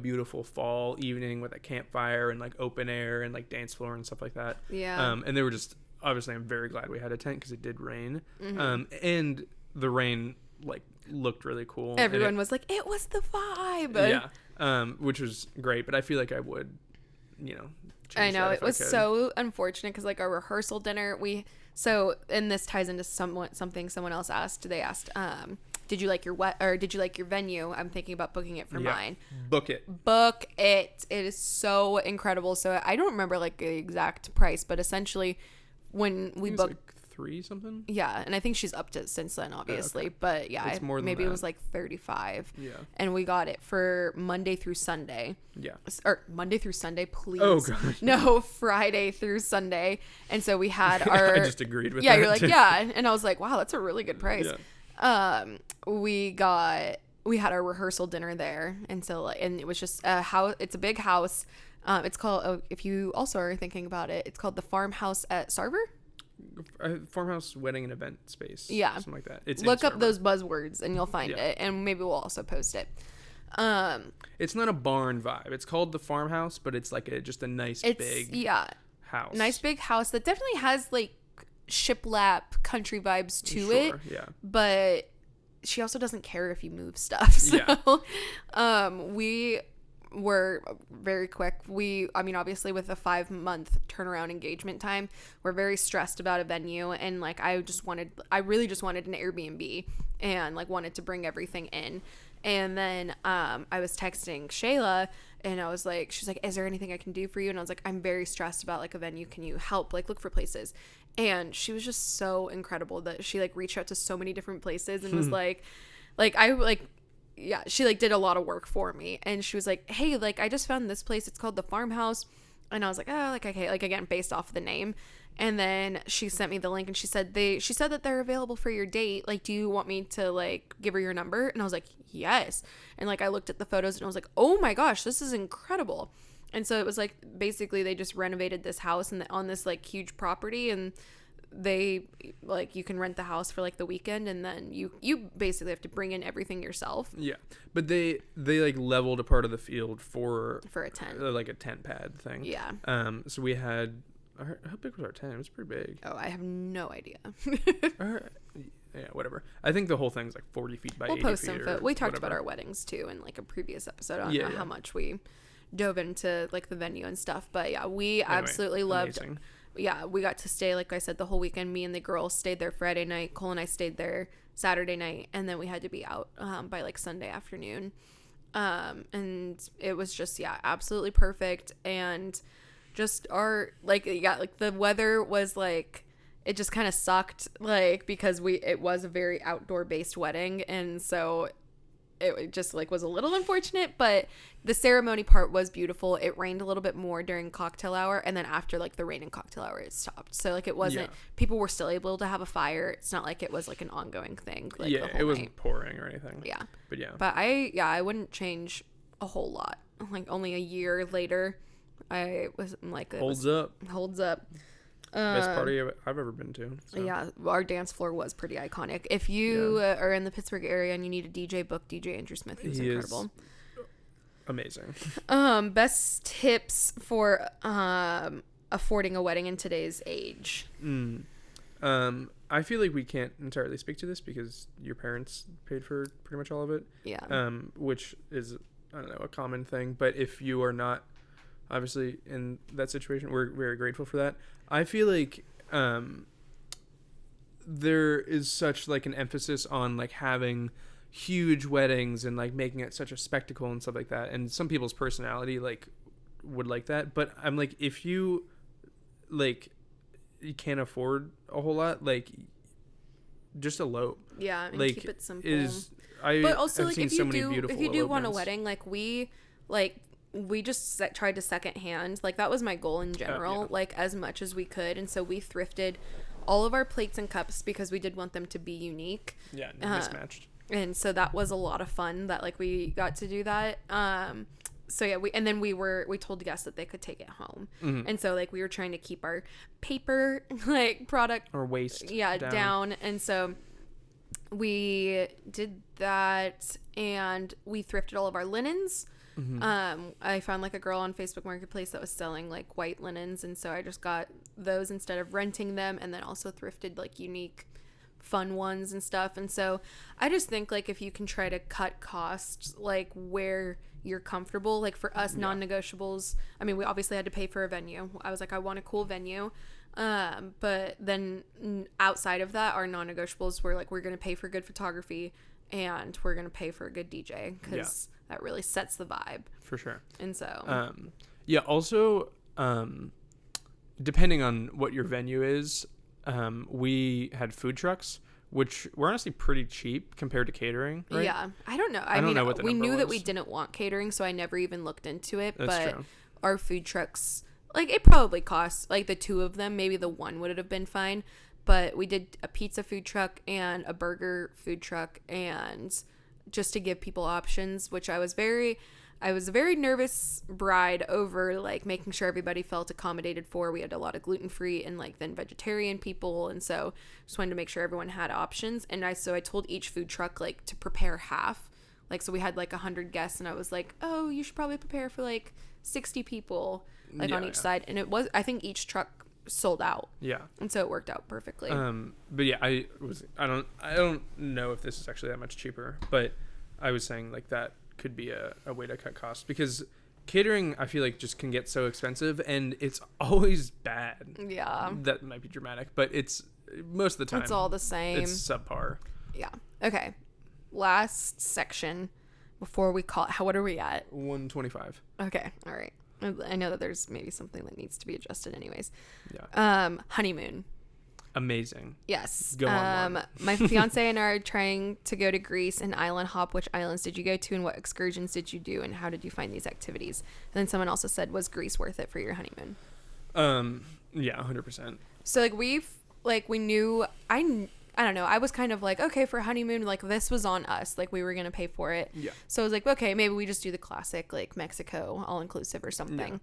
beautiful fall evening with a campfire and like open air and like dance floor and stuff like that. Yeah. And they were just, obviously I'm very glad we had a tent because it did rain. And the rain like looked really cool. Everyone was like, it was the vibe. Yeah. Which was great, but I feel like I would, I know it was so unfortunate because like our rehearsal dinner, and this ties into something someone else asked. They asked, did you like your venue? I'm thinking about booking it for mine. Book it. It is so incredible. So I don't remember like the exact price, but essentially when we booked like 3 something. Yeah, and I think she's upped it since then, obviously. Okay. But it's more than maybe that. It was like 35. Yeah. And we got it for Monday through Sunday. Yeah. Or Monday through Sunday, please. Oh gosh. No, Friday through Sunday. And so we had our. I just agreed with that. Yeah, you're like and I was like, wow, that's a really good price. Yeah. We had our rehearsal dinner there, and so and it was just a house. It's a big house. It's called. If you also are thinking about it, it's called the Farmhouse at Sarver. Farmhouse Wedding and Event Space. Yeah, something like that. Look up those buzzwords and you'll find it, and maybe we'll also post it. It's not a barn vibe. It's called the Farmhouse, but it's like just a nice big house. Nice big house that definitely has like shiplap country vibes to it. Yeah, but she also doesn't care if you move stuff. So, we were very quick. Obviously with a 5-month turnaround engagement time, we're very stressed about a venue, and like I really just wanted an Airbnb and like wanted to bring everything in. And then I was texting Shayla, and I was like, she's like, is there anything I can do for you? And I was like, I'm very stressed about like a venue. Can you help like look for places? And she was just so incredible that she like reached out to so many different places and was she like did a lot of work for me. And she was like, hey, like I just found this place. It's called the Farmhouse. And I was like, oh, like, okay, like again, based off of the name. And then she sent me the link, and she said that they're available for your date. Like, do you want me to like give her your number? And I was like, yes. And like I looked at the photos and I was like, oh my gosh, this is incredible. And so it was like basically they just renovated this house and on this like huge property, and they like you can rent the house for like the weekend, and then you basically have to bring in everything yourself. Yeah, but they like leveled a part of the field for a tent, like a tent pad thing. Yeah. So we had, how big was our tent? It was pretty big. Oh, I have no idea. Yeah, whatever. I think the whole thing's like 40 feet by 80 feet. We'll post some photos. We talked about our weddings too in like a previous episode. I don't know how much we dove into like the venue and stuff, but yeah, we absolutely loved. Amazing. Yeah, we got to stay, like I said, the whole weekend. Me and the girls stayed there Friday night. Cole and I stayed there Saturday night, and then we had to be out by like Sunday afternoon. And it was just absolutely perfect, and just our like the weather was like. It just kind of sucked, like, because it was a very outdoor based wedding, and so it just like was a little unfortunate, but the ceremony part was beautiful. It rained a little bit more during cocktail hour, and then after like the rain and cocktail hour, it stopped. So like it wasn't people were still able to have a fire. It's not like it was like an ongoing thing. Like, it wasn't pouring or anything. Yeah, but I wouldn't change a whole lot. Like only a year later, I was like holds up. Best party I've ever been to. So. Yeah, our dance floor was pretty iconic. If you are in the Pittsburgh area and you need a DJ, book DJ Andrew Smith. He was incredible. Amazing. Best tips for affording a wedding in today's age. I feel like we can't entirely speak to this because your parents paid for pretty much all of it. Yeah. Which is, I don't know, a common thing. But if you are not obviously in that situation, we're very grateful for that. I feel like there is such like an emphasis on like having huge weddings and like making it such a spectacle and stuff like that, and some people's personality like would like that, but I'm like, if you like you can't afford a whole lot, like just elope. Yeah, and like, keep it simple. But also like if you do want a wedding, like we just tried to secondhand. Like that was my goal in general, like as much as we could. And so we thrifted all of our plates and cups because we did want them to be unique. Yeah, mismatched. And so that was a lot of fun that like we got to do that. So yeah, we told the guests that they could take it home. Mm-hmm. And so like we were trying to keep our paper like product or waste down. And so we did that, and we thrifted all of our linens. Mm-hmm. I found like a girl on Facebook Marketplace that was selling like white linens, and so I just got those instead of renting them, and then also thrifted like unique fun ones and stuff. And so I just think like if you can try to cut costs like where you're comfortable, like for us non-negotiables, I mean we obviously had to pay for a venue. I was like, I want a cool venue, but then outside of that, our non-negotiables were like, we're gonna pay for good photography and we're gonna pay for a good DJ, because that really sets the vibe. For sure. And so also depending on what your venue is, we had food trucks, which were honestly pretty cheap compared to catering, right? Yeah, I don't know. I mean, know what we knew that we didn't want catering, so I never even looked into it. That's true. Our food trucks, like it probably cost like the two of them, maybe the one would have been fine. But we did a pizza food truck and a burger food truck, and just to give people options, which I was a very nervous bride over like making sure everybody felt accommodated for. We had a lot of gluten-free and like then vegetarian people, and so just wanted to make sure everyone had options. And I told each food truck like to prepare half, like so we had like 100 guests, and I was like, oh, you should probably prepare for like 60 people like on each side. And I think each truck sold out, and so it worked out perfectly. But yeah, I don't know if this is actually that much cheaper, but I was saying like that could be a way to cut costs, because catering I feel like just can get so expensive, and it's always bad. That might be dramatic, but it's most of the time it's all the same. It's subpar. Okay, last section before we call it. What are we at? 125. Okay, all right. I know that there's maybe something that needs to be adjusted anyways. Honeymoon. Amazing. Yes. Go on. My fiance and I are trying to go to Greece and island hop. Which islands did you go to, and what excursions did you do, and how did you find these activities? And then someone also said, was Greece worth it for your honeymoon? Yeah, 100%. So like we knew, I don't know. I was kind of like, okay, for honeymoon, like this was on us. Like we were going to pay for it. Yeah. So I was like, okay, maybe we just do the classic, like Mexico all inclusive or something. Yeah.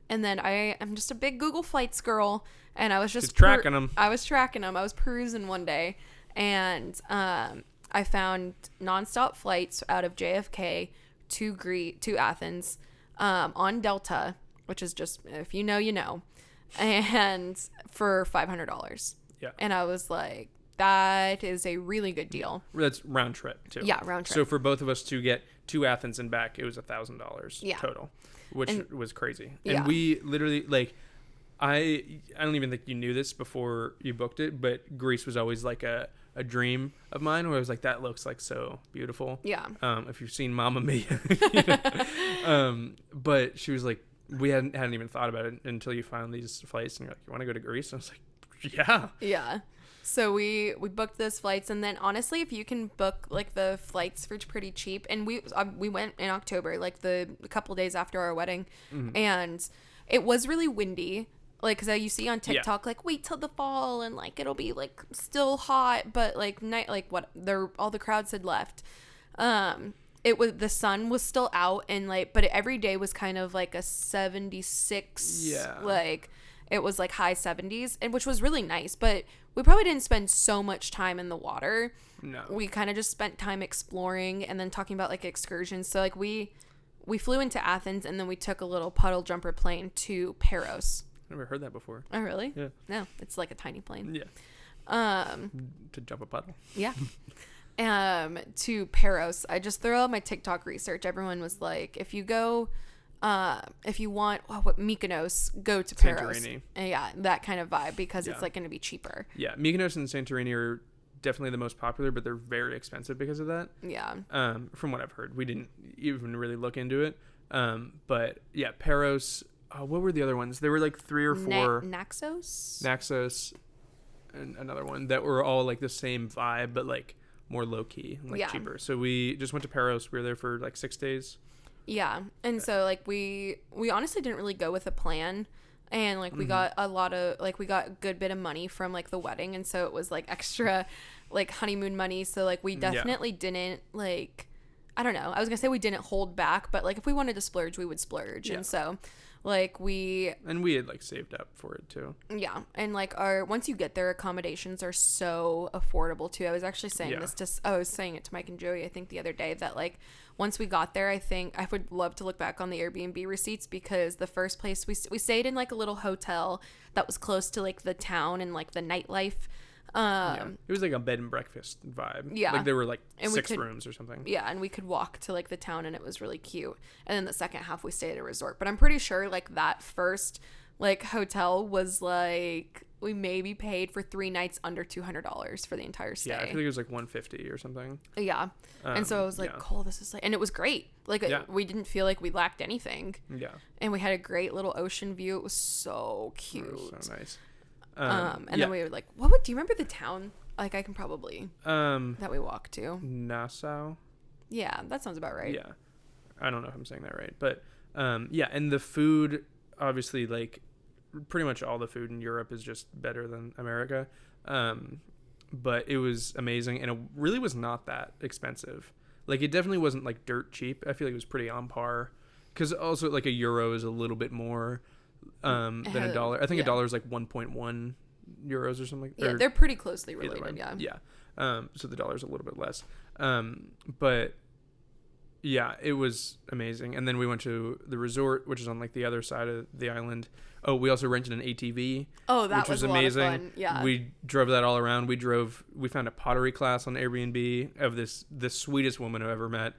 And then I am just a big Google Flights girl. And I was just tracking them. I was tracking them. I was perusing one day. And I found nonstop flights out of JFK to Athens on Delta, which is just, if you know, you know. And for $500. Yeah. And I was like, that is a really good deal. That's round trip too. Yeah, round trip. So for both of us to get to Athens and back, it was $1,000 total, which was crazy. And we literally, like, I don't even think you knew this before you booked it, but Greece was always like a dream of mine, where I was like, that looks like so beautiful. Yeah. If you've seen Mamma Mia. But she was like, we hadn't even thought about it until you found these flights, and you're like, you want to go to Greece? And I was like, yeah. Yeah. So we booked those flights, and then honestly, if you can book like the flights for pretty cheap, and we went in October, like a couple days after our wedding, and it was really windy. Like, cause you see on TikTok, like, wait till the fall and like it'll be like still hot, but like night, like all the crowds had left. The sun was still out, and like, but every day was kind of like a 76. Yeah. Like it was like high 70s, and which was really nice, but we probably didn't spend so much time in the water. No. We kind of just spent time exploring and then talking about like excursions. So like we flew into Athens, and then we took a little puddle jumper plane to Paros. Never heard that before. Oh, really? Yeah. No, it's like a tiny plane. Yeah. To jump a puddle. Yeah. To Paros. I just threw out my TikTok research. Everyone was like, if you go, if you want, Mykonos, go to Paros. Santorini. Yeah, that kind of vibe, because it's like going to be cheaper. Yeah, Mykonos and Santorini are definitely the most popular, but they're very expensive because of that. Yeah. From what I've heard, we didn't even really look into it. But yeah, Paros. What were the other ones? There were like 3 or 4. Naxos, and another one that were all like the same vibe, but like more low key, like cheaper. So we just went to Paros. We were there for like 6 days. Yeah, and so like we honestly didn't really go with a plan, and like we got a lot of like we got a good bit of money from like the wedding, and so it was like extra like honeymoon money. So like we definitely didn't like, I don't know. I was gonna say we didn't hold back, but like if we wanted to splurge, we would splurge, and so. Like we had like saved up for it too. Yeah. And like once you get there, accommodations are so affordable too. I was actually saying I was saying it to Mike and Joey, I think the other day, that like once we got there, I think I would love to look back on the Airbnb receipts, because the first place we stayed in like a little hotel that was close to like the town and like the nightlife. It was like a bed and breakfast vibe. Yeah. Like there were like 6 rooms or something. Yeah, and we could walk to like the town, and it was really cute. And then the second half we stayed at a resort. But I'm pretty sure like that first like hotel was like, we maybe paid for 3 nights under $200 for the entire stay. Yeah, I think it was like $150 or something. Yeah. And so I was like, Cole, this is like, and it was great. Like we didn't feel like we lacked anything. Yeah. And we had a great little ocean view. It was so cute. It was so nice. And then we were like, do you remember the town? Like I can probably that we walked to. Nassau. Yeah, that sounds about right. Yeah. I don't know if I'm saying that right, but yeah, and the food, obviously, like pretty much all the food in Europe is just better than America. But it was amazing, and it really was not that expensive. Like it definitely wasn't like dirt cheap. I feel like it was pretty on par, because also like a euro is a little bit more than a dollar. I think a dollar is like 1.1 euros or something. Yeah, they're pretty closely related. Yeah. So the dollar's a little bit less. But yeah, it was amazing. And then we went to the resort, which is on like the other side of the island. Oh, we also rented an ATV. Oh, that was amazing. A lot of fun. Yeah. We drove that all around. We found a pottery class on Airbnb of the sweetest woman I've ever met.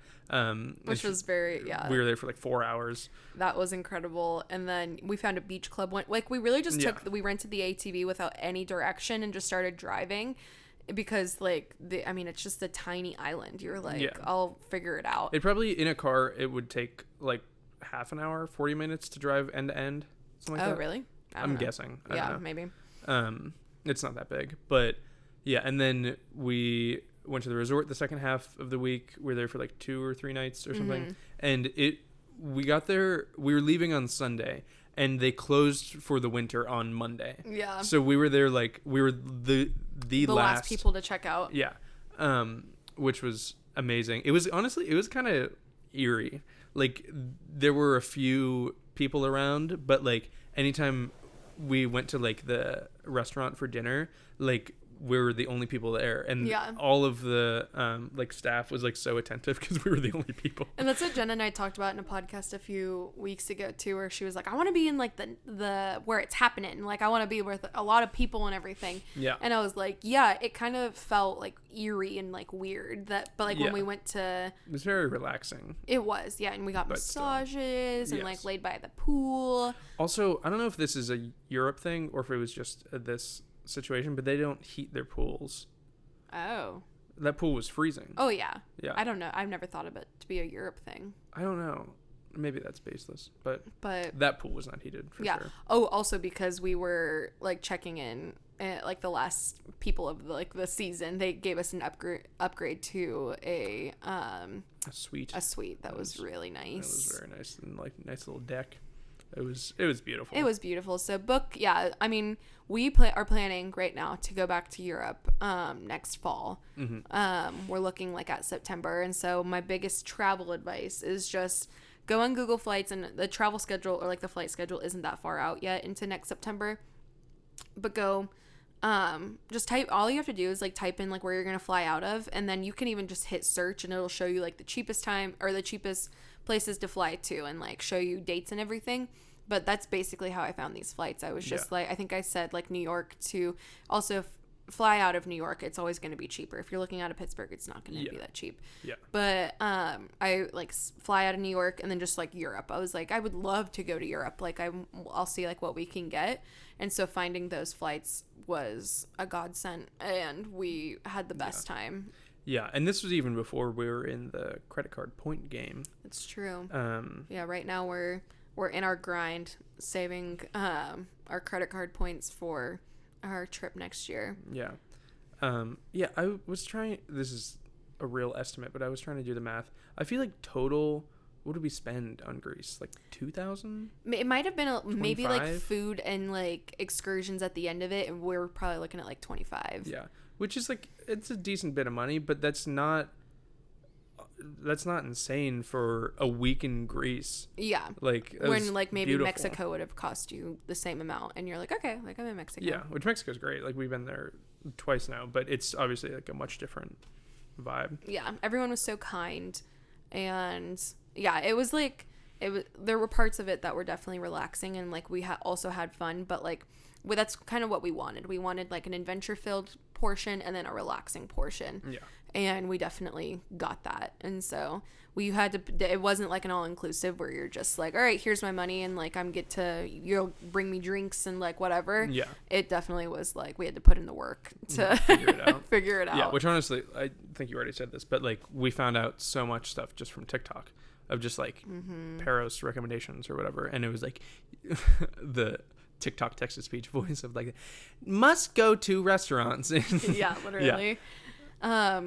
Which was very, we were there for like 4 hours. That was incredible. And then we found a beach club. Like we really just we rented the ATV without any direction and just started driving, because like it's just a tiny island. You're like, I'll figure it out. It probably, in a car, it would take like half an hour, 40 minutes to drive end to end. Like that. Really? I'm guessing. I don't know. Maybe. It's not that big, but yeah. And then we went to the resort the second half of the week. We were there for like 2 or 3 nights or something. And we got there. We were leaving on Sunday, and they closed for the winter on Monday. Yeah. So we were there we were the last people to check out. Yeah. Which was amazing. It was kind of eerie. Like there were a few people around, but like anytime we went to like the restaurant for dinner, like we were the only people there, and all of the like staff was like so attentive because we were the only people. And that's what Jen and I talked about in a podcast a few weeks ago too, where she was like, I want to be in like the where it's happening, like I want to be with a lot of people and everything. Yeah. And I was like, yeah, it kind of felt like eerie and like weird but like when we went to, it was very relaxing. It was, yeah, and we got massages and like laid by the pool. Also, I don't know if this is a Europe thing or if it was just this situation, but they don't heat their pools. Oh. That pool was freezing. Oh, yeah. Yeah. I don't know. I've never thought of it to be a Europe thing. I don't know. Maybe that's baseless, but that pool was not heated for sure. Oh, also because we were like checking in at, like the last people of the season, they gave us an upgrade to a suite. A suite that was really nice. It was very nice, and like nice little deck. It was beautiful. It was beautiful. So I mean, we are planning right now to go back to Europe next fall. Mm-hmm. We're looking like at September. And so my biggest travel advice is just go on Google Flights, and the travel schedule or like the flight schedule isn't that far out yet into next September. But go just type, all you have to do is like type in like where you're going to fly out of, and then you can even just hit search and it'll show you like the cheapest time or the cheapest places to fly to and like show you dates and everything. But that's basically how I found these flights. I was just like, I think I said like New York to also fly out of New York. It's always going to be cheaper. If you're looking out of Pittsburgh, it's not going to be that cheap. Yeah. But I like fly out of New York and then just like Europe. I was like, I would love to go to Europe. Like I'll see like what we can get. And so finding those flights was a godsend, and we had the best time. Yeah, and this was even before we were in the credit card point game. It's true. Yeah, right now we're in our grind, saving our credit card points for our trip next year. Yeah. Yeah, I was trying, this is a real estimate, but I was trying to do the math. I feel like total, what did we spend on Greece? Like 2,000? It might have been maybe like food and like excursions at the end of it, and we're probably looking at like 25. Yeah, which is like, it's a decent bit of money, but that's not insane for a week in Greece. Yeah. Like when like maybe beautiful. Mexico would have cost you the same amount, and you're like, okay, like I'm in Mexico. Yeah, which Mexico's great. Like we've been there twice now, but it's obviously like a much different vibe. Yeah, everyone was so kind, and yeah, it was like there were parts of it that were definitely relaxing, and like we also had fun, but like that's kind of what we wanted. We wanted like an adventure filled portion and then a relaxing portion. Yeah. And we definitely got that. And so we had to, it wasn't like an all-inclusive where you're just like, all right, here's my money, and like you'll bring me drinks and like whatever. Yeah. It definitely was like we had to put in the work to figure it out. Yeah, which honestly, I think you already said this, but like we found out so much stuff just from TikTok of just like Peros recommendations or whatever. And it was like the TikTok text-to-speech voice of like, must go to restaurants. Yeah, literally. Yeah.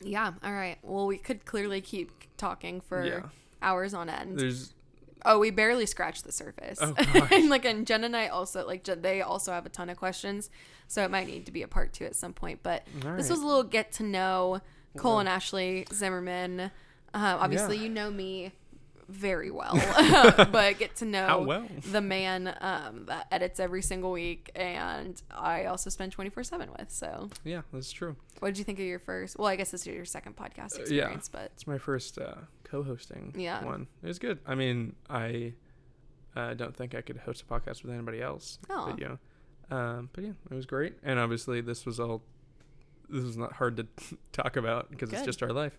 Yeah. All right. Well, we could clearly keep talking for hours on end. We barely scratched the surface. Oh, and Jen and I also they also have a ton of questions, so it might need to be a part 2 at some point. But this was a little get to know Cole and Ashley Zimmerman. Obviously, you know me very well, but get to know the man that edits every single week, and I also spend 24/7 with. So yeah, that's true. What did you think of your first? Well, I guess this is your second podcast experience, but it's my first co-hosting one. It was good. I mean, I don't think I could host a podcast with anybody else. Oh. But yeah, it was great. And obviously, this was not hard to talk about because it's just our life.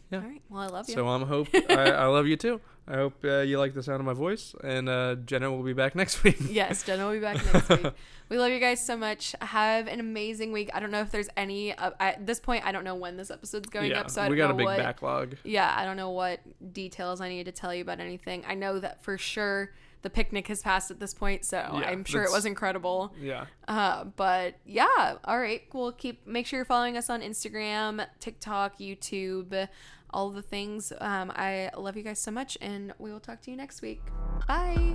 Yeah. All right. Well, I love you. So I love you too. I hope you like the sound of my voice, and Jenna will be back next week. Yes, Jenna will be back next week. We love you guys so much. Have an amazing week. I don't know if there's any at this point. I don't know when this episode's going up, so we got a big backlog. Yeah, I don't know what details I need to tell you about anything. I know that for sure the picnic has passed at this point, so I'm sure it was incredible. Yeah. But yeah, all right. We'll make sure you're following us on Instagram, TikTok, YouTube, all the things. I love you guys so much, and we will talk to you next week. Bye.